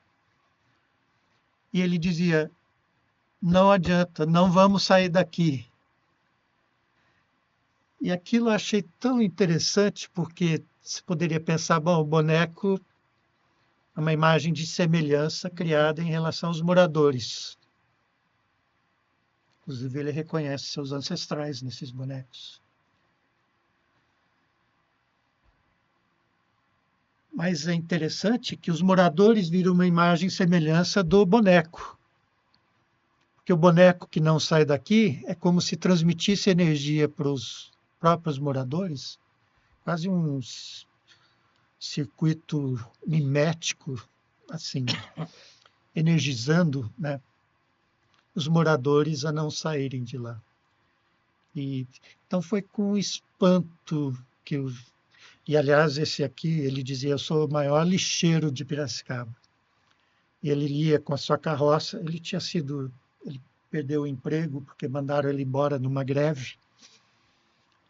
[SPEAKER 2] E ele dizia, não adianta, não vamos sair daqui. E aquilo eu achei tão interessante, porque se poderia pensar, bom, o boneco é uma imagem de semelhança criada em relação aos moradores. Inclusive, ele reconhece seus ancestrais nesses bonecos. Mas é interessante que os moradores viram uma imagem semelhança do boneco. Porque o boneco que não sai daqui é como se transmitisse energia para os próprios moradores, quase um circuito mimético, assim, energizando, né, os moradores a não saírem de lá. Então foi com espanto que E, aliás, esse aqui, ele dizia, eu sou o maior lixeiro de Piracicaba. E ele ia com a sua carroça, ele perdeu o emprego porque mandaram ele embora numa greve.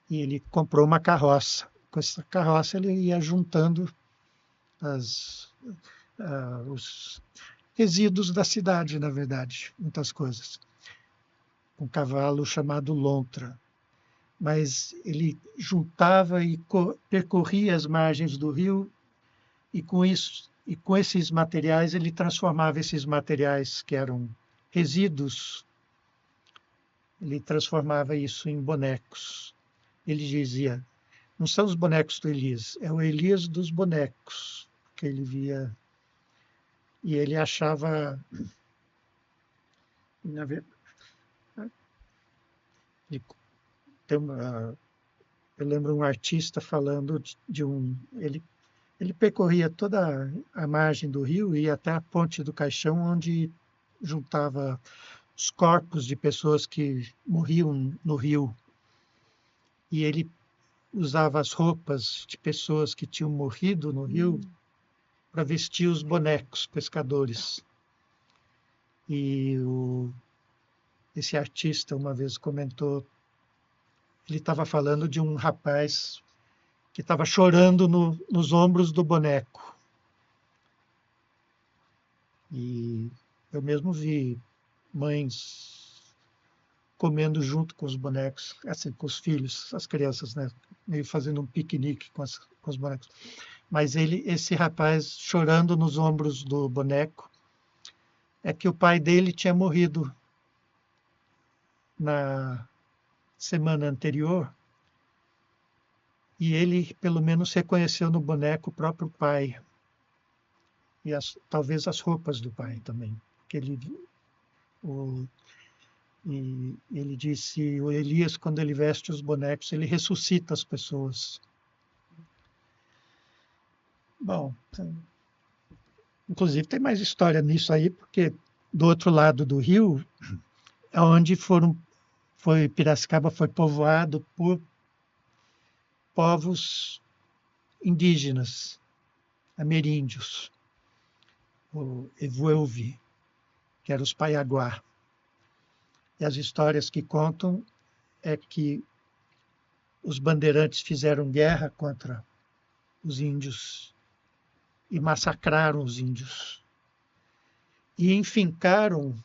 [SPEAKER 2] E ele comprou uma carroça. Com essa carroça ele ia juntando os resíduos da cidade, na verdade, muitas coisas. Um cavalo chamado lontra. Mas ele juntava e percorria as margens do rio e com esses materiais ele transformava esses materiais que eram resíduos, ele transformava isso em bonecos. Ele dizia, não são os bonecos do Elias, é o Elias dos bonecos que ele via e ele achava, na verdade, eu lembro um artista falando ele percorria toda a margem do rio e ia até a Ponte do Caixão, onde juntava os corpos de pessoas que morriam no rio. E ele usava as roupas de pessoas que tinham morrido no rio para vestir os bonecos pescadores. E esse artista uma vez comentou, ele estava falando de um rapaz que estava chorando nos ombros do boneco. E eu mesmo vi mães comendo junto com os bonecos, assim, com os filhos, as crianças, né? Meio fazendo um piquenique com os bonecos. Mas esse rapaz chorando nos ombros do boneco, é que o pai dele tinha morrido na semana anterior, e ele, pelo menos, reconheceu no boneco o próprio pai. E talvez as roupas do pai também. Porque ele disse, o Elias, quando ele veste os bonecos, ele ressuscita as pessoas. Bom, inclusive tem mais história nisso aí, porque do outro lado do rio é onde Piracicaba foi povoado por povos indígenas, ameríndios, o Evuelvi, que eram os Paiaguá. E as histórias que contam é que os bandeirantes fizeram guerra contra os índios e massacraram os índios. E enfincaram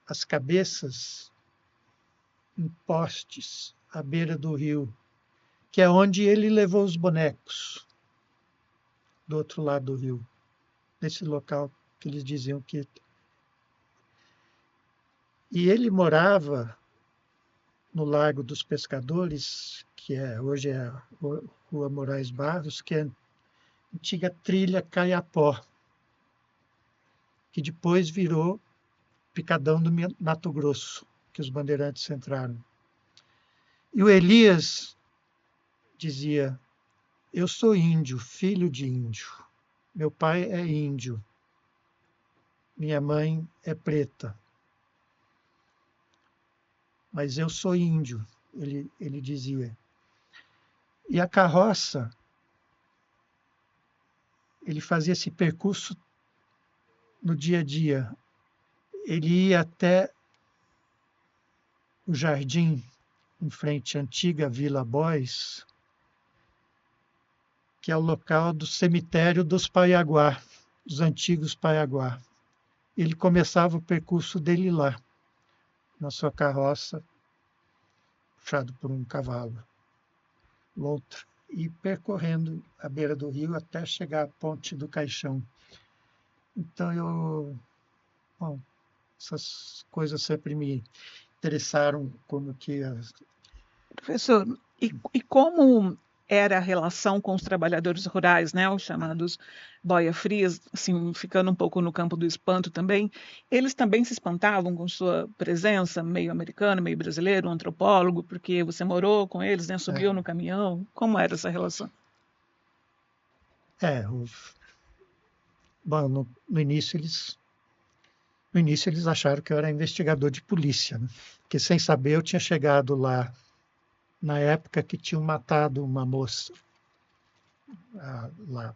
[SPEAKER 2] as cabeças em postes à beira do rio, que é onde ele levou os bonecos, do outro lado do rio, nesse local que eles diziam que... E ele morava no Largo dos Pescadores, hoje é a Rua Moraes Barros, que é a antiga trilha Caiapó, que depois virou Picadão do Mato Grosso, que os bandeirantes entraram. E o Elias dizia, eu sou índio, filho de índio. Meu pai é índio. Minha mãe é preta. Mas eu sou índio, ele dizia. E a carroça, ele fazia esse percurso no dia a dia. Ele ia até o jardim, em frente à antiga Vila Boys, que é o local do cemitério dos Paiaguá, dos antigos Paiaguá. Ele começava o percurso dele lá, na sua carroça, puxado por um cavalo, outro, e percorrendo a beira do rio até chegar à Ponte do Caixão. Então, bom, essas coisas sempre me interessaram, como que...
[SPEAKER 4] Professor, e como era a relação com os trabalhadores rurais, né, os chamados boia-frias, assim, ficando um pouco no campo do espanto também, eles também se espantavam com sua presença, meio americano, meio brasileiro, um antropólogo, porque você morou com eles, né, subiu no caminhão, como era essa relação?
[SPEAKER 2] Bom, no início eles acharam que eu era investigador de polícia, né? Porque sem saber eu tinha chegado lá na época que tinham matado uma moça lá.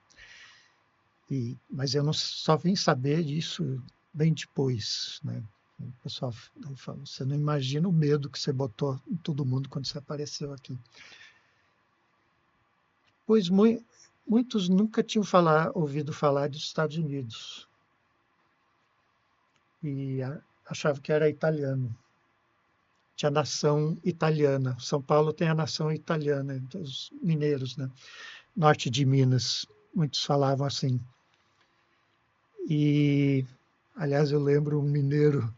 [SPEAKER 2] Mas eu só vim saber disso bem depois, né? O pessoal falou, você não imagina o medo que você botou em todo mundo quando você apareceu aqui. Pois muitos nunca tinham ouvido falar dos Estados Unidos. E achavam que era italiano. Tinha nação italiana. São Paulo tem a nação italiana, os mineiros, né? Norte de Minas, muitos falavam assim. E, aliás, eu lembro um mineiro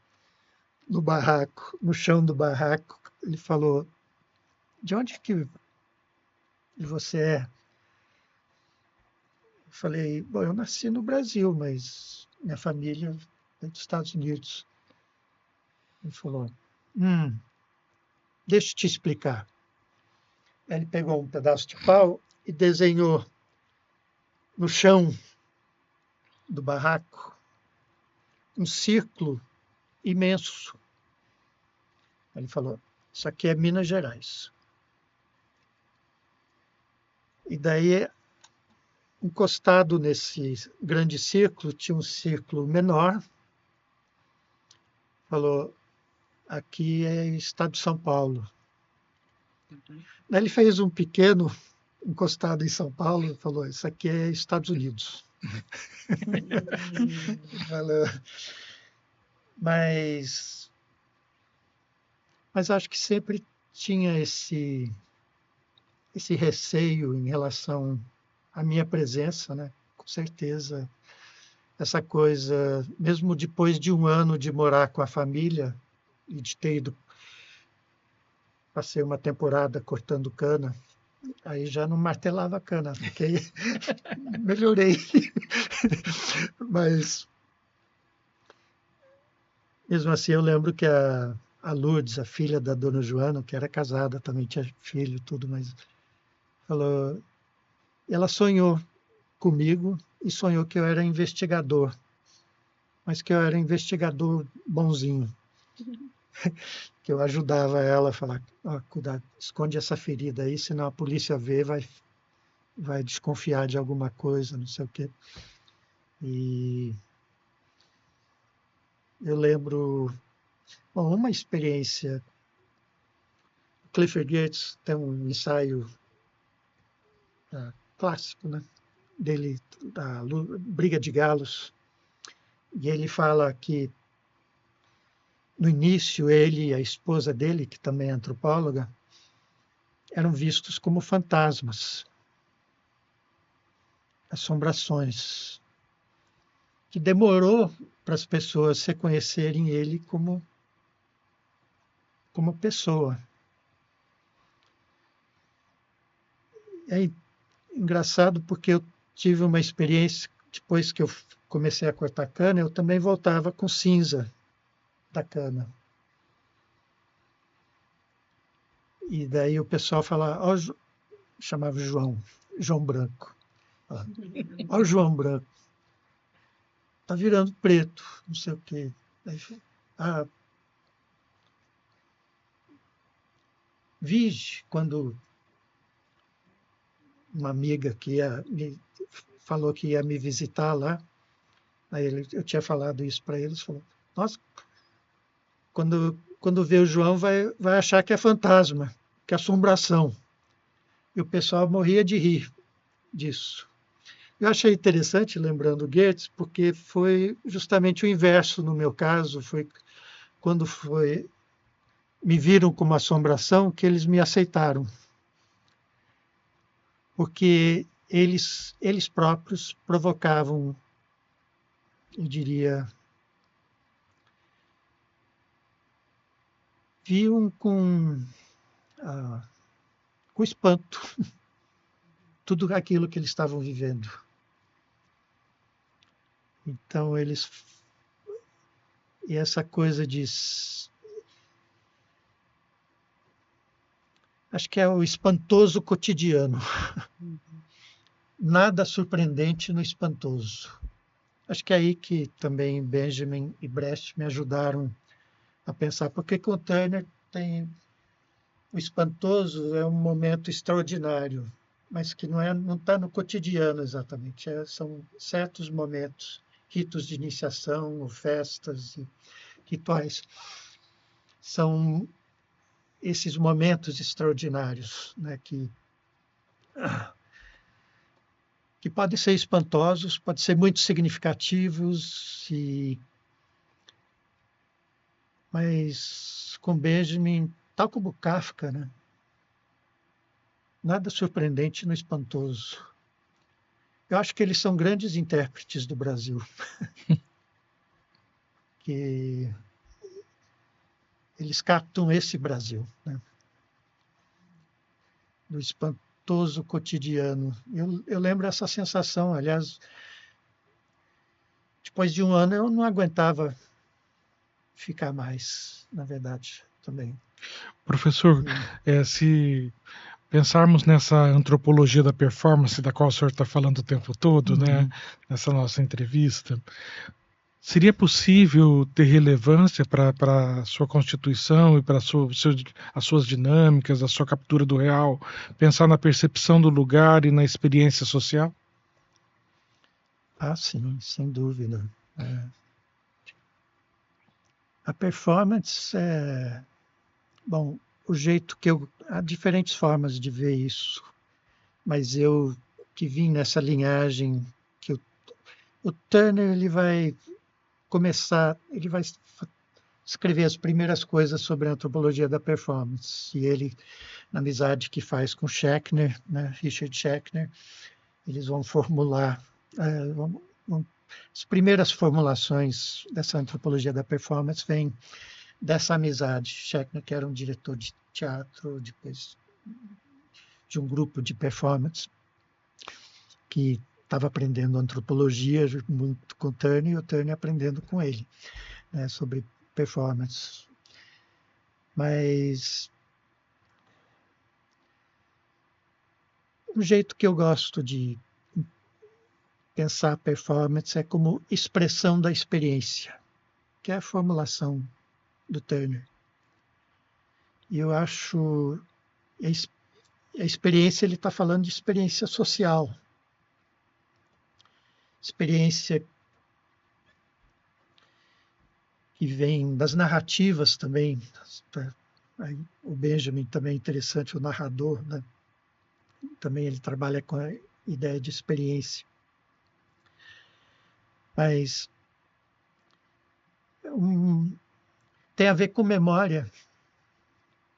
[SPEAKER 2] no barraco, no chão do barraco, ele falou, de onde que você é? Eu falei, bom, eu nasci no Brasil, mas minha família é dos Estados Unidos. Ele falou, deixa eu te explicar. Ele pegou um pedaço de pau e desenhou no chão do barraco um círculo imenso. Ele falou, isso aqui é Minas Gerais. E daí, encostado nesse grande círculo, tinha um círculo menor. Falou, aqui é Estado de São Paulo. Daí ele fez um pequeno encostado em São Paulo e falou, isso aqui é Estados Unidos. Falou, mas acho que sempre tinha esse receio em relação à minha presença, né? Com certeza, essa coisa, mesmo depois de um ano de morar com a família e de ter ido, passei uma temporada cortando cana Aí já não martelava a cana, fiquei, melhorei. Mas, mesmo assim, eu lembro que a Lourdes, a filha da dona Joana, que era casada, também tinha filho, tudo, mas falou, ela sonhou comigo e sonhou que eu era investigador, mas que eu era investigador bonzinho, que eu ajudava ela a falar, ó, cuidado, esconde essa ferida aí, senão a polícia vê, vai desconfiar de alguma coisa, não sei o quê. E eu lembro, bom, uma experiência, Clifford Geertz tem um ensaio clássico, né, dele, da Briga de Galos, e ele fala que no início ele e a esposa dele, que também é antropóloga, eram vistos como fantasmas, assombrações, que demorou para as pessoas reconhecerem ele como pessoa. É engraçado porque eu tive uma experiência, depois que eu comecei a cortar cana, eu também voltava com cinza da cana. E daí o pessoal falava, ó, chamava João Branco. Ó o João Branco, tá virando preto, não sei o quê. Aí, vige, quando uma amiga que me falou que ia me visitar lá, aí eu tinha falado isso para eles, falou, nossa, quando vê o João vai achar que é fantasma, que é assombração. E o pessoal morria de rir disso. Eu achei interessante, lembrando Goethe, porque foi justamente o inverso no meu caso, foi quando me viram como assombração que eles me aceitaram. Porque eles próprios provocavam, eu diria, viam com espanto tudo aquilo que eles estavam vivendo. Então, e essa coisa de... Acho que é o espantoso cotidiano. Nada surpreendente no espantoso. Acho que é aí que também Benjamin e Brecht me ajudaram a pensar, porque com o Turner tem... O espantoso é um momento extraordinário, mas que não está no cotidiano exatamente. São certos momentos, ritos de iniciação, ou festas, e rituais. São esses momentos extraordinários, né, que podem ser espantosos, podem ser muito significativos, mas com Benjamin, tal como Kafka, né, nada surpreendente no espantoso. Eu acho que eles são grandes intérpretes do Brasil. Que eles captam esse Brasil, né? Do espantoso cotidiano. Eu lembro essa sensação, aliás, depois de um ano eu não aguentava ficar mais, na verdade, também.
[SPEAKER 1] Professor, se pensarmos nessa antropologia da performance da qual o senhor está falando o tempo todo, né, nessa nossa entrevista, seria possível ter relevância para a sua constituição e para as suas dinâmicas, a sua captura do real, pensar na percepção do lugar e na experiência social?
[SPEAKER 2] Ah, sim, sem dúvida. A performance bom, o jeito que há diferentes formas de ver isso, mas eu que vim nessa linhagem que o Turner ele vai escrever as primeiras coisas sobre a antropologia da performance, e ele, na amizade que faz com Schechner, né, Richard Schechner, eles vão formular as primeiras formulações dessa antropologia da performance vêm dessa amizade. Schechner, que era um diretor de teatro, depois de um grupo de performance que estava aprendendo antropologia muito com o Turner, e o Turner aprendendo com ele, né, sobre performance. Mas o jeito que eu gosto de pensar performance é como expressão da experiência, que é a formulação do Turner. E eu acho a experiência, ele está falando de experiência social, experiência que vem das narrativas também. Aí, o Benjamin também é interessante, o narrador, né? Também ele trabalha com a ideia de experiência. Mas tem a ver com memória,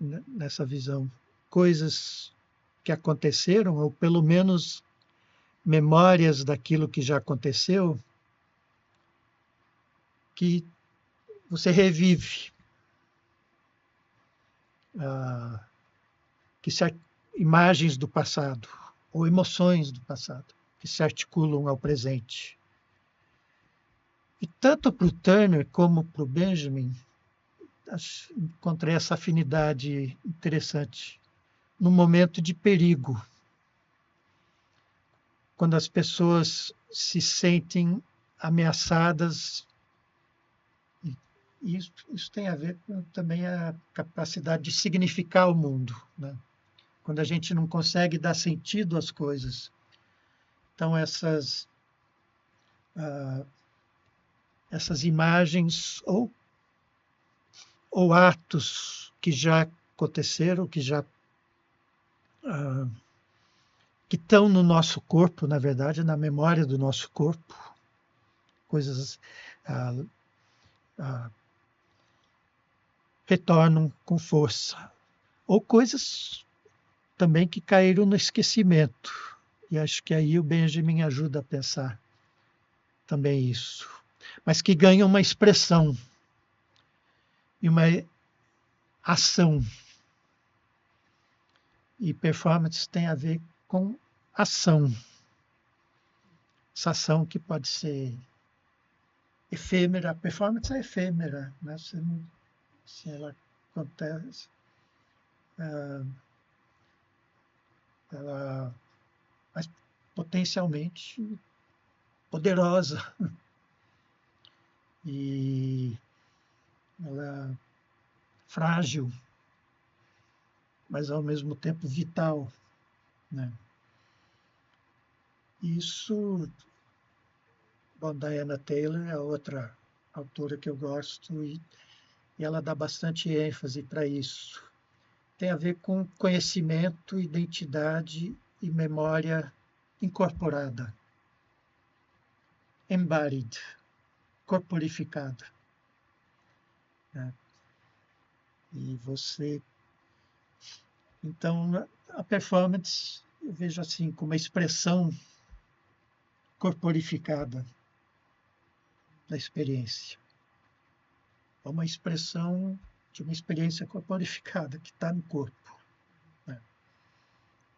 [SPEAKER 2] né, nessa visão. Coisas que aconteceram, ou pelo menos memórias daquilo que já aconteceu, que você revive. Imagens do passado, ou emoções do passado, que se articulam ao presente. E tanto para o Turner como para o Benjamin, encontrei essa afinidade interessante. No momento de perigo, quando as pessoas se sentem ameaçadas, e isso tem a ver com também a capacidade de significar o mundo, né? Quando a gente não consegue dar sentido às coisas. Então, essas imagens ou atos que já aconteceram, que estão no nosso corpo, na verdade, na memória do nosso corpo, coisas retornam com força. Ou coisas também que caíram no esquecimento. E acho que aí o Benjamin ajuda a pensar também isso. Mas que ganham uma expressão e uma ação. E performance tem a ver com ação. Essa ação que pode ser efêmera. A performance é efêmera, né? Se ela acontece, ela é potencialmente poderosa. E ela é frágil, mas ao mesmo tempo vital, né? Isso, bom, Diana Taylor é outra autora que eu gosto e ela dá bastante ênfase para isso. Tem a ver com conhecimento, identidade e memória incorporada, embodied, corporificada, né? E você... Então, a performance eu vejo assim como uma expressão corporificada da experiência. É uma expressão de uma experiência corporificada que está no corpo, né?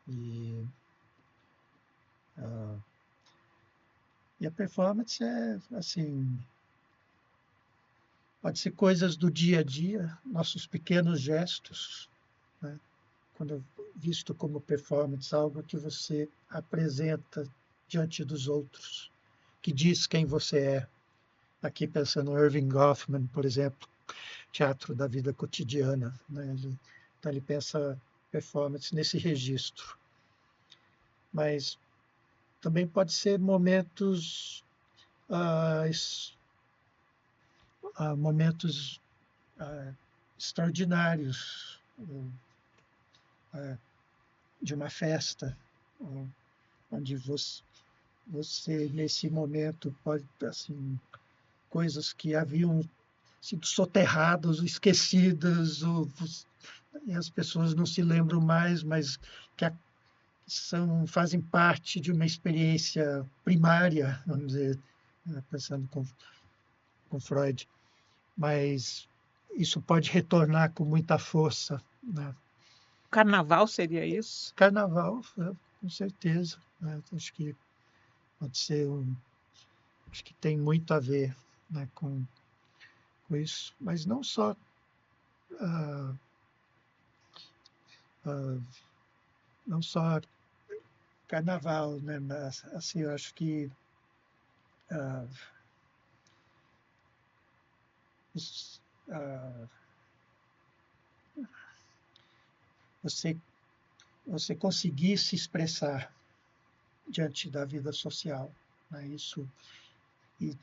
[SPEAKER 2] E a performance é assim, pode ser coisas do dia a dia, nossos pequenos gestos, né? Quando visto como performance, algo que você apresenta diante dos outros, que diz quem você é. Aqui pensando no Irving Goffman, por exemplo, teatro da vida cotidiana, né? Então ele pensa performance nesse registro. Mas também pode ser momentos, momentos extraordinários, de uma festa, onde você nesse momento pode, assim, coisas que haviam sido soterradas, esquecidas, e as pessoas não se lembram mais, mas que fazem parte de uma experiência primária, vamos dizer, pensando com Freud. Mas isso pode retornar com muita força, né?
[SPEAKER 4] Carnaval seria isso?
[SPEAKER 2] Carnaval, com certeza, né? Acho que pode ser acho que tem muito a ver, né, com isso, mas não só ah, ah, não só carnaval, né? Mas, assim, eu acho que ah, os- ah, você você conseguir se expressar diante da vida social, né? Isso, e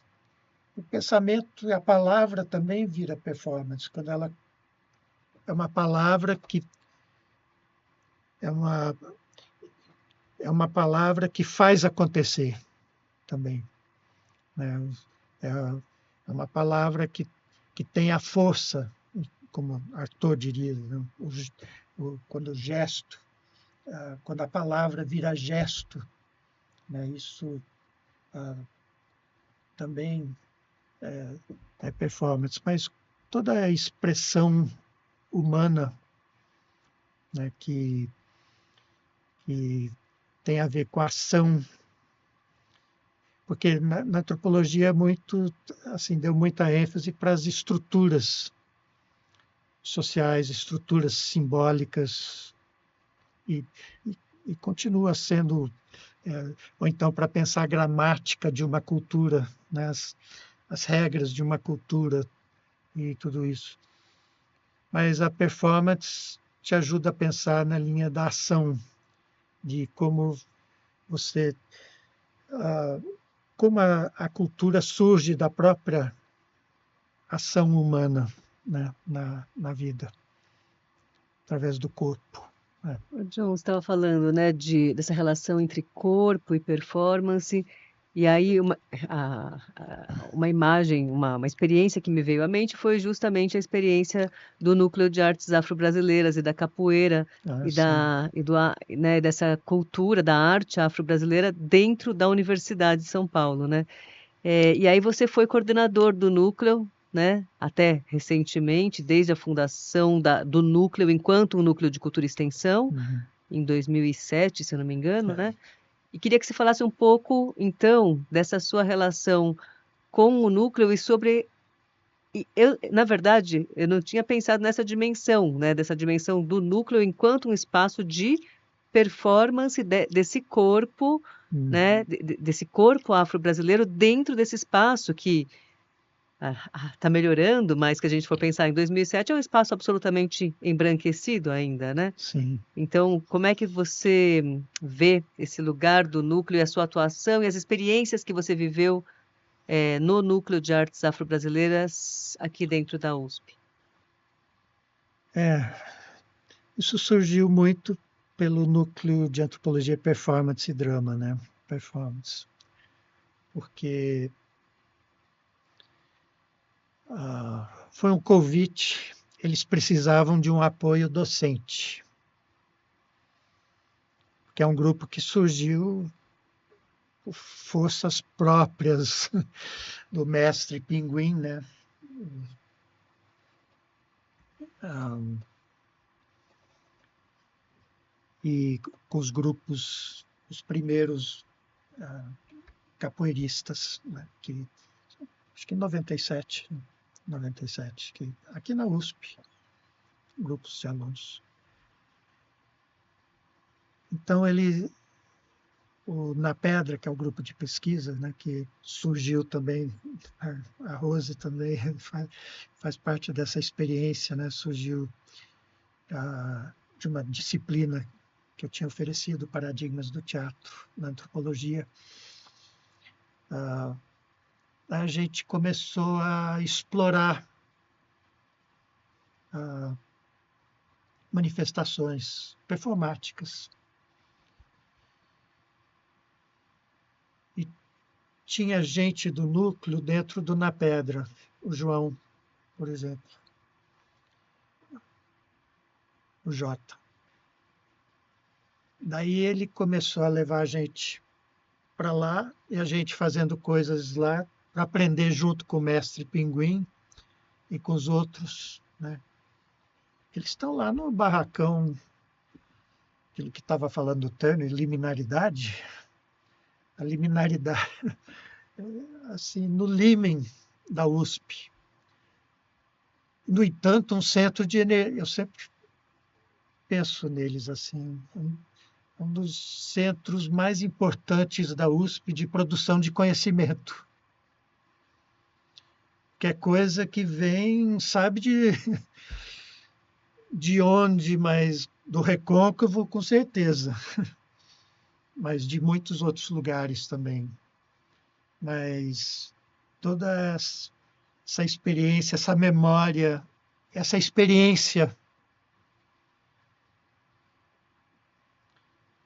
[SPEAKER 2] o pensamento e a palavra também vira performance quando ela é uma palavra que é uma é uma palavra que faz acontecer também, né? É, é uma palavra que tem a força, como Arthur diria, né? Quando o gesto, quando a palavra vira gesto, né? Isso também é performance, mas toda a expressão humana, né, que tem a ver com a ação, porque na antropologia muito, assim, deu muita ênfase para as estruturas sociais, estruturas simbólicas, e, e continua sendo, ou então para pensar a gramática de uma cultura, né, as regras de uma cultura e tudo isso. Mas a performance te ajuda a pensar na linha da ação, de como você, como a cultura surge da própria ação humana, né, na vida, através do corpo, né.
[SPEAKER 3] Ô, John, você estava falando, né, dessa relação entre corpo e performance, e aí uma imagem, uma experiência que me veio à mente foi justamente a experiência do Núcleo de Artes Afro-Brasileiras e da capoeira e
[SPEAKER 2] Sim.
[SPEAKER 3] né, dessa cultura da arte afro-brasileira dentro da Universidade de São Paulo, né? E aí você foi coordenador do núcleo, né? Até recentemente, desde a fundação do núcleo, enquanto um núcleo de cultura e extensão, em 2007, se eu não me engano, né? E queria que você falasse um pouco, então, dessa sua relação com o núcleo e sobre. Na verdade, eu não tinha pensado nessa dimensão, né? Dessa dimensão do núcleo enquanto um espaço de performance desse corpo, né? Desse corpo afro-brasileiro dentro desse espaço que está melhorando, mas que a gente for pensar em 2007 é um espaço absolutamente embranquecido ainda, né?
[SPEAKER 2] Sim.
[SPEAKER 3] Então, como é que você vê esse lugar do núcleo e a sua atuação e as experiências que você viveu no Núcleo de Artes Afro-Brasileiras aqui dentro da USP?
[SPEAKER 2] Isso surgiu muito pelo núcleo de antropologia, performance e drama, né? Performance. Porque foi um convite, eles precisavam de um apoio docente, que é um grupo que surgiu por forças próprias do mestre Pinguim, né? E com os grupos, os primeiros capoeiristas, né? Que acho que em 97, que aqui na USP, grupos de alunos. Então Na Pedra, que é o grupo de pesquisa, né, que surgiu também, a Rose também faz parte dessa experiência, né, surgiu de uma disciplina que eu tinha oferecido, Paradigmas do Teatro na Antropologia. A gente começou a explorar manifestações performáticas. E tinha gente do núcleo dentro do Na Pedra, o João, por exemplo, o Jota. Daí ele começou a levar a gente para lá e a gente fazendo coisas lá para aprender junto com o mestre Pinguim e com os outros, né? Eles estão lá no barracão aquilo que estava falando do Turner, liminaridade, a liminaridade, assim, no límen da USP. No entanto, um centro de energia, eu sempre penso neles assim, um dos centros mais importantes da USP de produção de conhecimento. Que é coisa que vem, sabe de onde, mas do Recôncavo, com certeza. Mas de muitos outros lugares também. Mas toda essa experiência, essa memória, essa experiência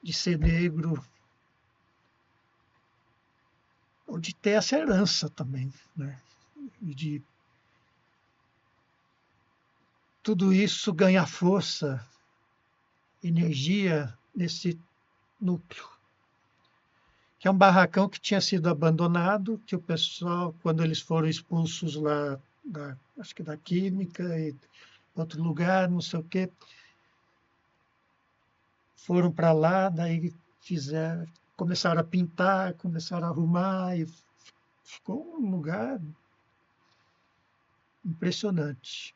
[SPEAKER 2] de ser negro, ou de ter essa herança também, né? E de tudo isso ganhar força, energia nesse núcleo, que é um barracão que tinha sido abandonado, que o pessoal, quando eles foram expulsos lá, acho que da Química e outro lugar, não sei o quê, foram para lá, daí começaram a pintar, começaram a arrumar, e ficou um lugar impressionante.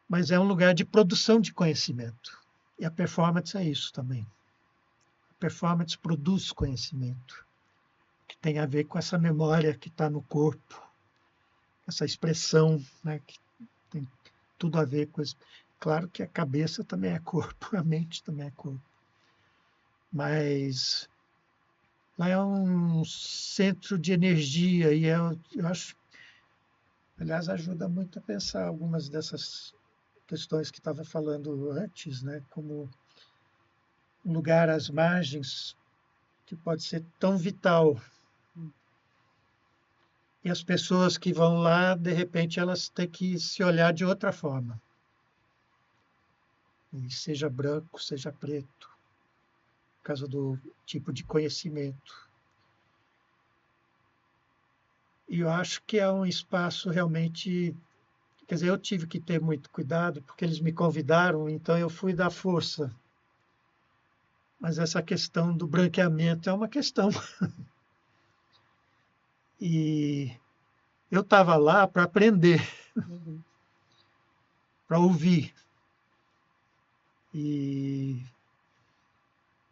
[SPEAKER 2] Mas é um lugar de produção de conhecimento. E a performance é isso também. A performance produz conhecimento, que tem a ver com essa memória que está no corpo, essa expressão, né, que tem tudo a ver com isso. Claro que a cabeça também é corpo, a mente também é corpo. Mas lá é um centro de energia e eu acho, aliás, ajuda muito a pensar algumas dessas questões que estava falando antes, né, como um lugar às margens que pode ser tão vital. E as pessoas que vão lá, de repente, elas têm que se olhar de outra forma. E seja branco, seja preto, por causa do tipo de conhecimento. E eu acho que é um espaço realmente... Quer dizer, eu tive que ter muito cuidado, porque eles me convidaram, então eu fui dar força. Mas essa questão do branqueamento é uma questão. E eu estava lá para aprender, para ouvir e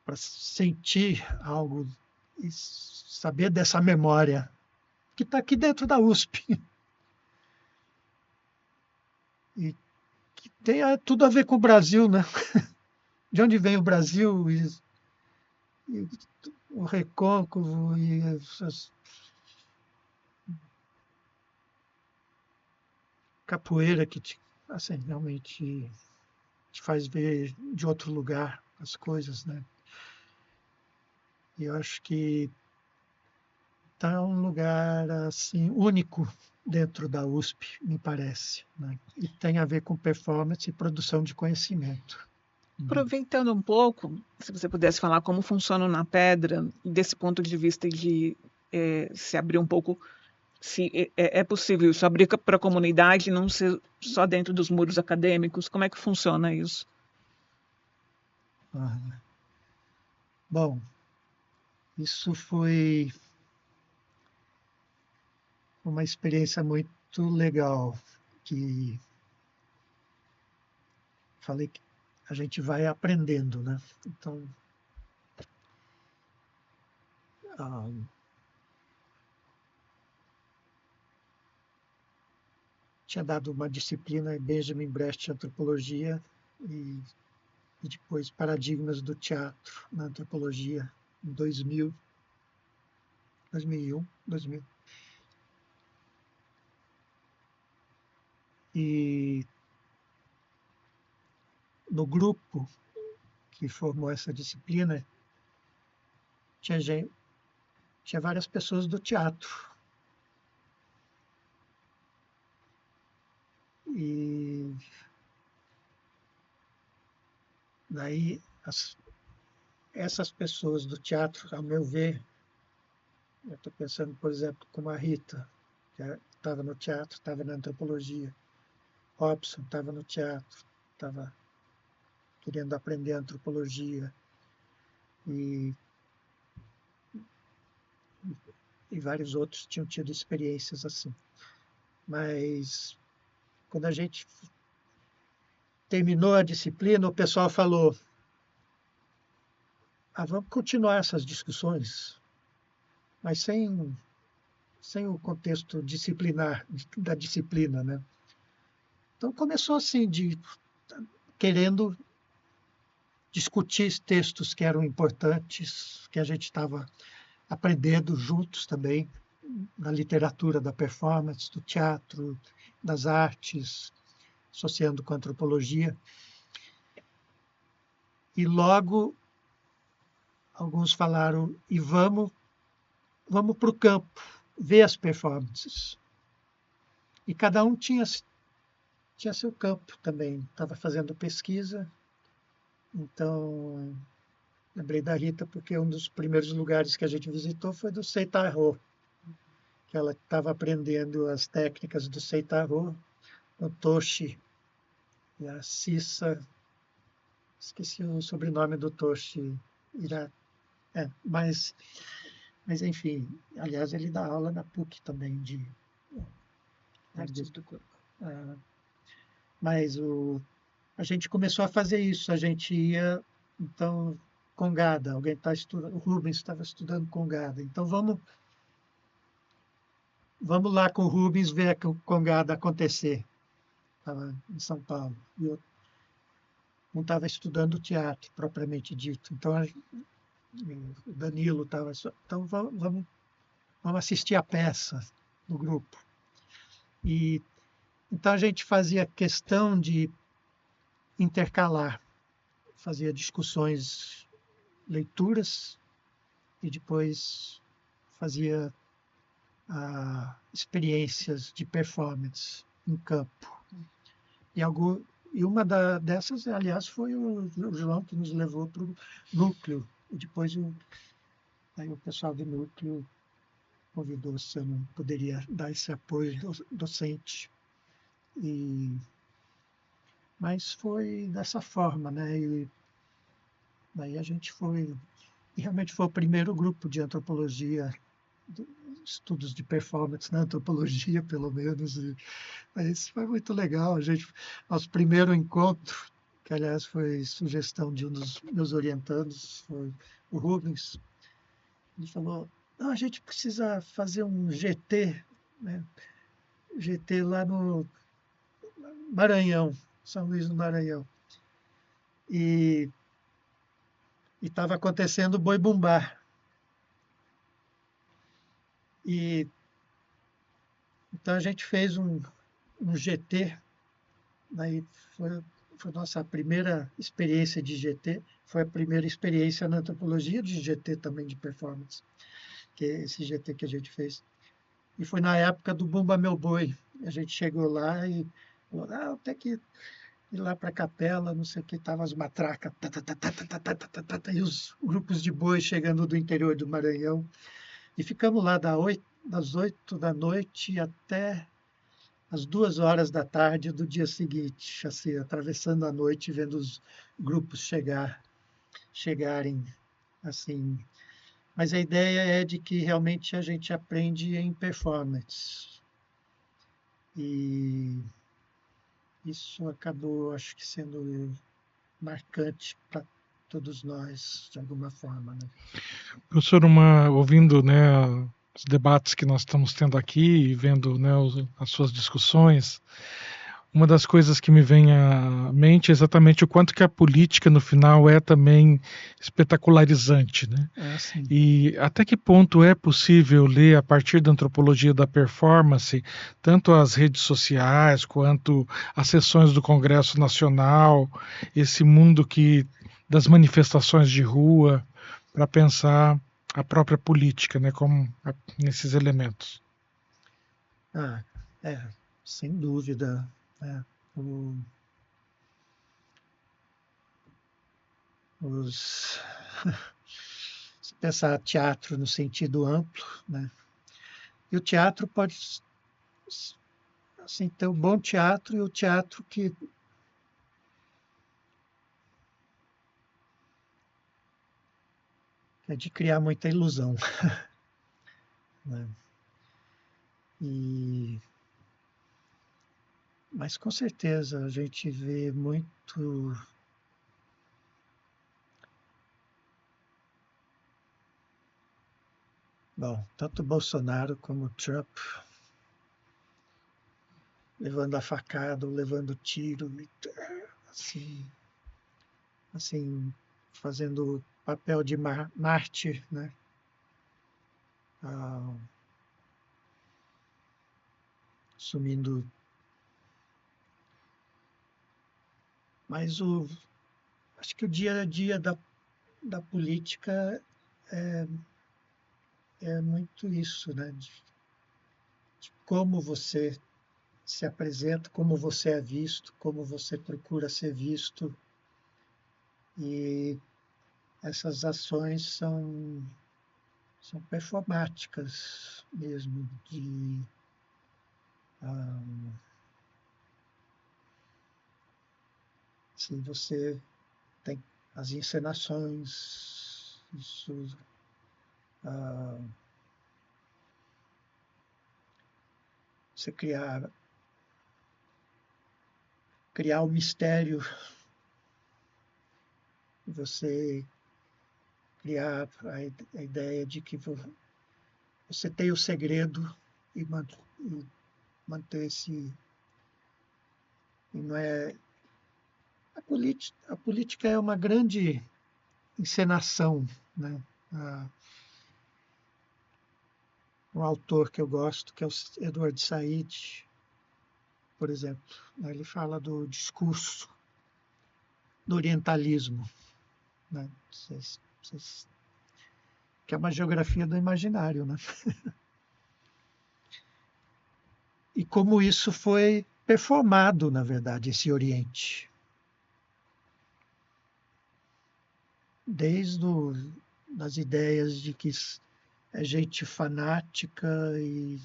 [SPEAKER 2] para sentir algo e saber dessa memória que está aqui dentro da USP e que tem tudo a ver com o Brasil, né? De onde vem o Brasil e o Recôncavo e essas capoeira que assim, realmente te faz ver de outro lugar as coisas, né? E eu acho que está um lugar assim único dentro da USP, me parece, né? E tem a ver com performance e produção de conhecimento.
[SPEAKER 4] Aproveitando um pouco, se você pudesse falar como funciona na Pedra, desse ponto de vista de se abrir um pouco, se é possível isso, abrir para a comunidade, não ser só dentro dos muros acadêmicos, como é que funciona isso?
[SPEAKER 2] Bom, isso foi uma experiência muito legal, que falei que a gente vai aprendendo, né? Então, tinha dado uma disciplina em Benjamin Brecht de antropologia e depois paradigmas do teatro na antropologia em 2000, 2001, 2000. E no grupo que formou essa disciplina, tinha várias pessoas do teatro. E daí essas pessoas do teatro, ao meu ver, eu estou pensando, por exemplo, como a Rita, que estava no teatro, estava na antropologia. Robson estava no teatro, estava querendo aprender antropologia, e vários outros tinham tido experiências assim. Mas quando a gente terminou a disciplina, o pessoal falou: vamos continuar essas discussões, mas sem o contexto disciplinar, da disciplina, né? Então começou assim, querendo discutir textos que eram importantes, que a gente estava aprendendo juntos também, na literatura da performance, do teatro, das artes, associando com a antropologia. E logo alguns falaram: e vamos para o campo, ver as performances. E cada um tinha seu campo também. Estava fazendo pesquisa, então lembrei da Rita porque um dos primeiros lugares que a gente visitou foi do Seitarô, que ela estava aprendendo as técnicas do Seitarô, o Toshi e a Cissa, esqueci o sobrenome do Toshi, mas enfim, aliás, ele dá aula na PUC também de
[SPEAKER 3] Artes do corpo.
[SPEAKER 2] Mas a gente começou a fazer isso, a gente ia, então, Congada, alguém está estudando, o Rubens estava estudando Congada, então vamos lá com o Rubens ver o Congada acontecer. Estava em São Paulo, e eu não estava estudando teatro, propriamente dito, então o Danilo estava, então vamos assistir a peça no grupo. E então a gente fazia questão de intercalar, fazia discussões, leituras, e depois fazia experiências de performance em campo. E uma dessas, aliás, foi o João que nos levou para o núcleo. E depois aí o pessoal do núcleo convidou se eu não poderia dar esse apoio docente. Mas foi dessa forma, né? E daí a gente foi, e realmente foi o primeiro grupo de antropologia, estudos de performance na antropologia, pelo menos. Mas foi muito legal. Nosso primeiro encontro, que aliás foi sugestão de um dos meus orientandos, foi o Rubens, ele falou: não, a gente precisa fazer um GT, né? GT lá no Maranhão, São Luís do Maranhão. E estava acontecendo o Boi Bumbá. E então a gente fez um GT, daí foi a nossa primeira experiência de GT, foi a primeira experiência na antropologia de GT também, de performance, que é esse GT que a gente fez. E foi na época do Bumba Meu Boi. A gente chegou lá e falou: tem que ir lá para a capela, não sei o que, estavam as matracas, e os grupos de boi chegando do interior do Maranhão. E ficamos lá das 8 da noite até às 2 horas da tarde do dia seguinte, assim, atravessando a noite, vendo os grupos chegarem, assim. Mas a ideia é de que realmente a gente aprende em performance. E isso acabou, acho que, sendo marcante para todos nós, de alguma forma, né?
[SPEAKER 1] Professor, ouvindo, né, os debates que nós estamos tendo aqui e vendo, né, as suas discussões, uma das coisas que me vem à mente é exatamente o quanto que a política no final é também espetacularizante, né?
[SPEAKER 2] Sim.
[SPEAKER 1] E até que ponto é possível ler, a partir da antropologia da performance, tanto as redes sociais quanto as sessões do Congresso Nacional, esse mundo das manifestações de rua, para pensar a própria política, né, nesses elementos?
[SPEAKER 2] Sem dúvida. Se pensar teatro no sentido amplo, né? E o teatro pode, assim, ter um bom teatro, e o teatro que é de criar muita ilusão. Né? Mas com certeza a gente vê muito. Bom, tanto Bolsonaro como Trump levando a facada, ou levando tiro, assim, fazendo papel de mártir, né? Assumindo. Mas acho que o dia a dia da política é muito isso, né? De como você se apresenta, como você é visto, como você procura ser visto. E essas ações são performáticas mesmo, se você tem as encenações, isso, você criar o mistério, você criar a ideia de que você tem o segredo e manter esse. E não é. A política é uma grande encenação, né? Um autor que eu gosto, que é o Edward Said, por exemplo, né? Ele fala do discurso do orientalismo, né? Que é uma geografia do imaginário, né? E como isso foi performado, na verdade, esse Oriente. Desde das ideias de que é gente fanática e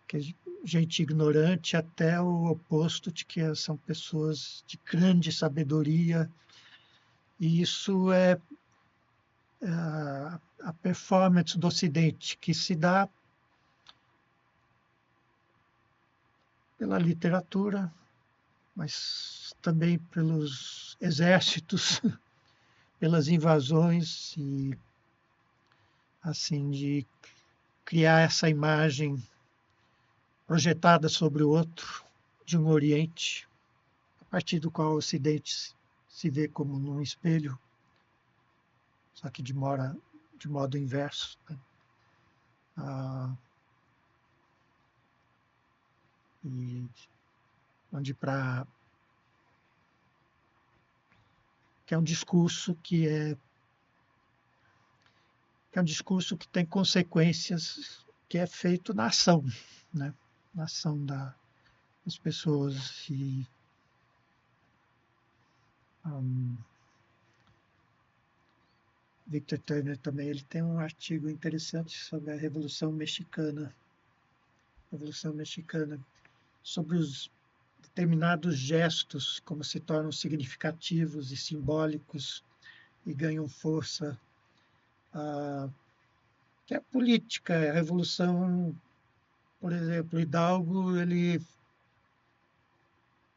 [SPEAKER 2] que é gente ignorante, até o oposto, de que são pessoas de grande sabedoria. E isso é a performance do Ocidente, que se dá pela literatura, mas também pelos exércitos, pelas invasões e assim de criar essa imagem projetada sobre o outro de um Oriente, a partir do qual o Ocidente se vê como num espelho, só que de modo inverso, né? E onde que é um discurso que é um discurso que tem consequências, que é feito na ação, né? Na ação das pessoas. E Victor Turner também, ele tem um artigo interessante sobre a Revolução Mexicana, sobre os determinados gestos, como se tornam significativos e simbólicos e ganham força. Que é a política, a revolução, por exemplo, Hidalgo, ele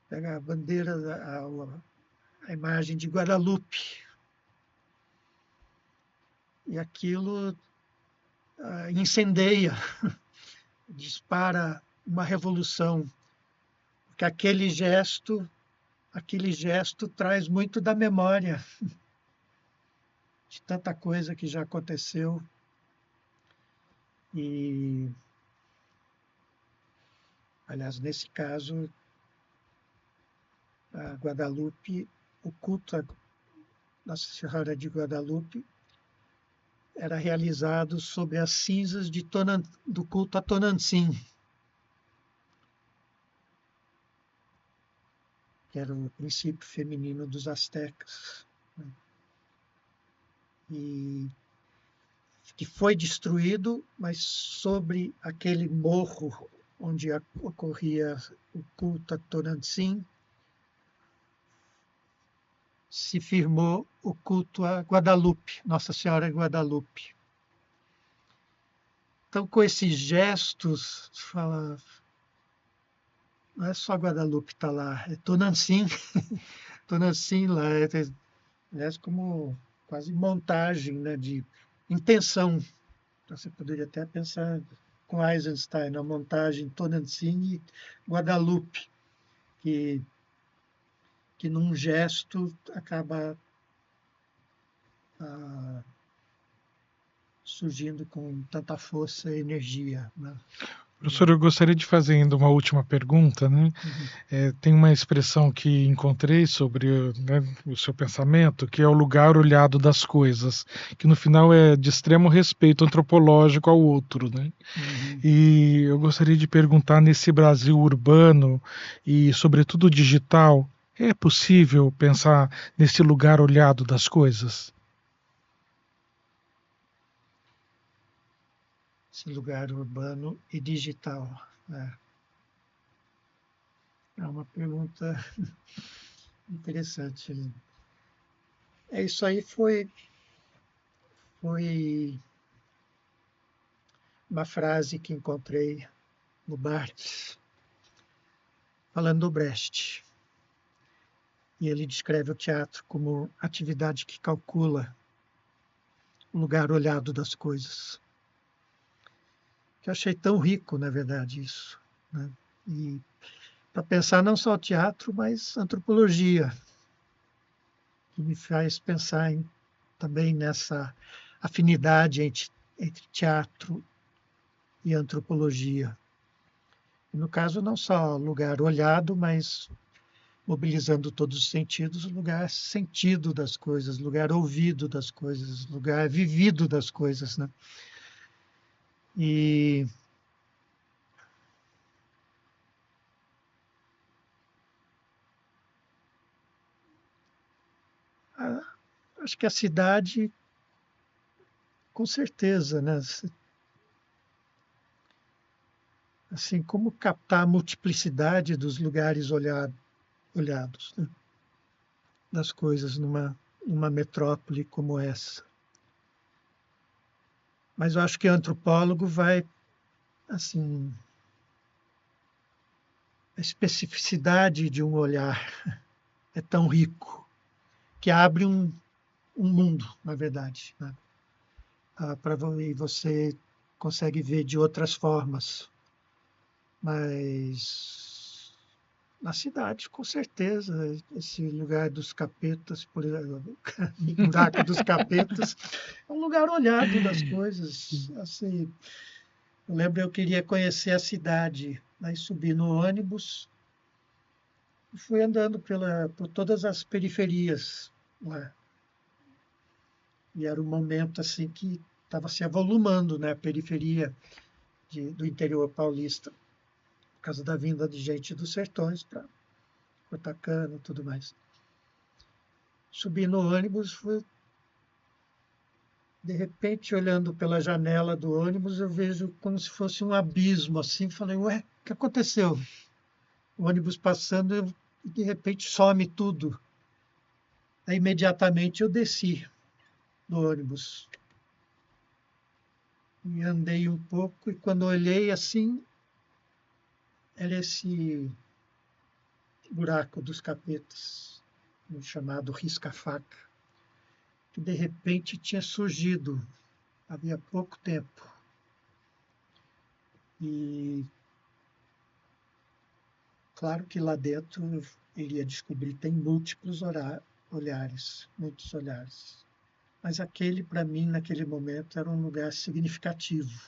[SPEAKER 2] pega a bandeira, a imagem de Guadalupe, e aquilo incendeia, dispara uma revolução, porque aquele gesto traz muito da memória de tanta coisa que já aconteceu. E, aliás, nesse caso, a Guadalupe, o culto a Nossa Senhora de Guadalupe era realizado sob as cinzas do culto a Tonantzin, que era o princípio feminino dos astecas, né? E que foi destruído, mas sobre aquele morro onde ocorria o culto a Tonantzin, se firmou o culto a Guadalupe, Nossa Senhora de Guadalupe. Então, com esses gestos, fala, não é só Guadalupe que está lá, é Tonantzin, Tonantzin lá, aliás, como quase montagem, né, de intenção. Então, você poderia até pensar com Eisenstein, na montagem Tonantzin e Guadalupe, que num gesto acaba surgindo com tanta força e energia, né?
[SPEAKER 1] Professor, eu gostaria de fazer ainda uma última pergunta, né? Tem uma expressão que encontrei sobre, né, o seu pensamento, que é o lugar olhado das coisas, que no final é de extremo respeito antropológico ao outro, né? E eu gostaria de perguntar, nesse Brasil urbano e sobretudo digital, é possível pensar nesse lugar olhado das coisas?
[SPEAKER 2] Esse lugar urbano e digital, né? É uma pergunta interessante. Isso aí foi uma frase que encontrei no Barthes, falando do Brecht. E ele descreve o teatro como atividade que calcula o lugar olhado das coisas. Que eu achei tão rico, na verdade, isso, né? E para pensar não só teatro, mas antropologia, que me faz pensar também nessa afinidade entre teatro e antropologia. E no caso, não só lugar olhado, mas mobilizando todos os sentidos, lugar sentido das coisas, lugar ouvido das coisas, lugar vivido das coisas, né? E acho que a cidade, com certeza, né? Assim, como captar a multiplicidade dos lugares olhados, né? Das coisas numa metrópole como essa. Mas eu acho que o antropólogo vai, assim, a especificidade de um olhar é tão rico que abre um mundo, na verdade, né? E você consegue ver de outras formas. Mas na cidade, com certeza, esse lugar dos capetas, por exemplo, o buraco dos capetas, é um lugar olhado das coisas. Assim, eu lembro, eu queria conhecer a cidade, aí subi no ônibus e fui andando por todas as periferias lá. E era um momento assim que estava se avolumando, né, a periferia do interior paulista, por causa da vinda de gente dos sertões para cortar cana e tudo mais. Subi no ônibus, fui, de repente, olhando pela janela do ônibus, eu vejo como se fosse um abismo, assim, falei, ué, o que aconteceu? O ônibus passando e, de repente, some tudo. Aí, imediatamente, eu desci do ônibus. E andei um pouco, e quando olhei assim, era esse buraco dos capetas, chamado risca-faca, que de repente tinha surgido havia pouco tempo. E claro que lá dentro eu iria descobrir tem múltiplos olhares, muitos olhares. Mas aquele, para mim, naquele momento, era um lugar significativo,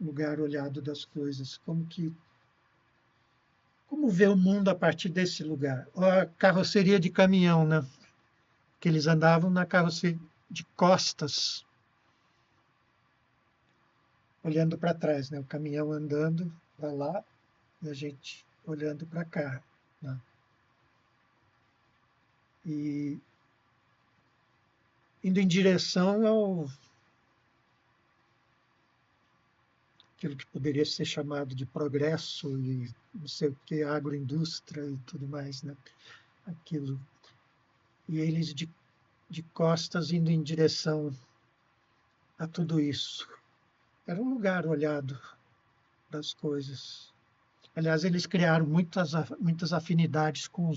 [SPEAKER 2] um lugar olhado das coisas, como ver o mundo a partir desse lugar. Ou a carroceria de caminhão, né? Que eles andavam na carroceria de costas, olhando para trás, né? O caminhão andando para lá e a gente olhando para cá, né? E indo em direção aquilo que poderia ser chamado de progresso e não sei o que, agroindústria e tudo mais, né? Aquilo. e eles de costas indo em direção a tudo isso. Era um lugar olhado das coisas. Aliás, eles criaram muitas afinidades com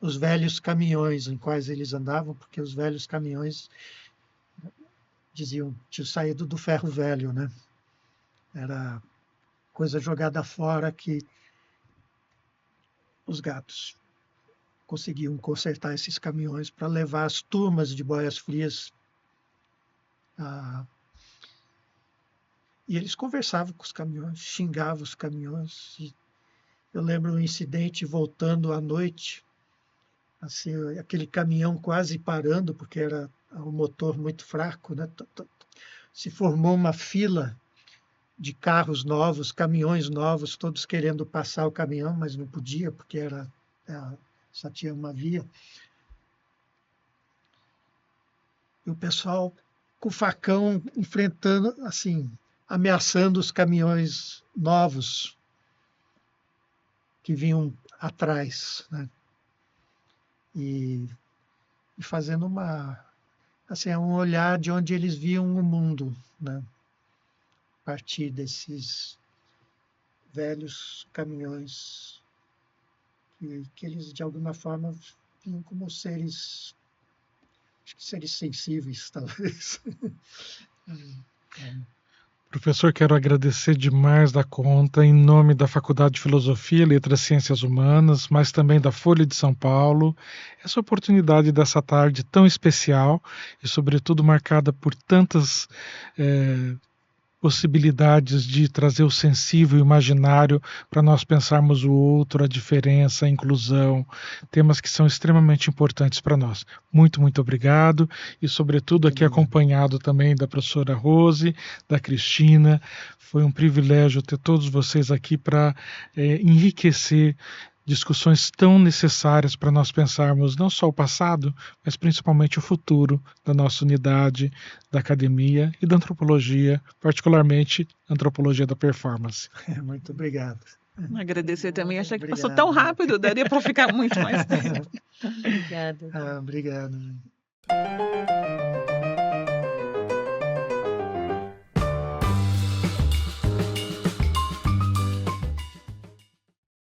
[SPEAKER 2] os velhos caminhões em quais eles andavam, porque os velhos caminhões diziam que tinham saído do ferro velho, né? Era coisa jogada fora que os gatos conseguiam consertar esses caminhões para levar as turmas de boias frias. E eles conversavam com os caminhões, xingavam os caminhões. E eu lembro um incidente voltando à noite, assim, aquele caminhão quase parando, porque era um motor muito fraco, né? Se formou uma fila de carros novos, caminhões novos, todos querendo passar o caminhão, mas não podia, porque só tinha uma via. E o pessoal com o facão enfrentando, assim, ameaçando os caminhões novos que vinham atrás, né? E fazendo um olhar de onde eles viam o mundo, né? A partir desses velhos caminhões que eles, de alguma forma, vinham como seres, acho que seres sensíveis, talvez.
[SPEAKER 1] Professor, quero agradecer demais da conta, em nome da Faculdade de Filosofia, Letras e Ciências Humanas, mas também da Folha de São Paulo, essa oportunidade dessa tarde tão especial e, sobretudo, marcada por tantas possibilidades de trazer o sensível e o imaginário para nós pensarmos o outro, a diferença, a inclusão, temas que são extremamente importantes para nós. Muito, muito obrigado e, sobretudo, aqui acompanhado também da professora Rose, da Cristina. Foi um privilégio ter todos vocês aqui para enriquecer discussões tão necessárias para nós pensarmos não só o passado, mas principalmente o futuro da nossa unidade, da academia e da antropologia, particularmente a antropologia da performance.
[SPEAKER 2] Muito obrigado.
[SPEAKER 4] Agradecer também, achei que passou tão rápido, daria para ficar muito mais tempo.
[SPEAKER 3] Obrigada.
[SPEAKER 2] Obrigado.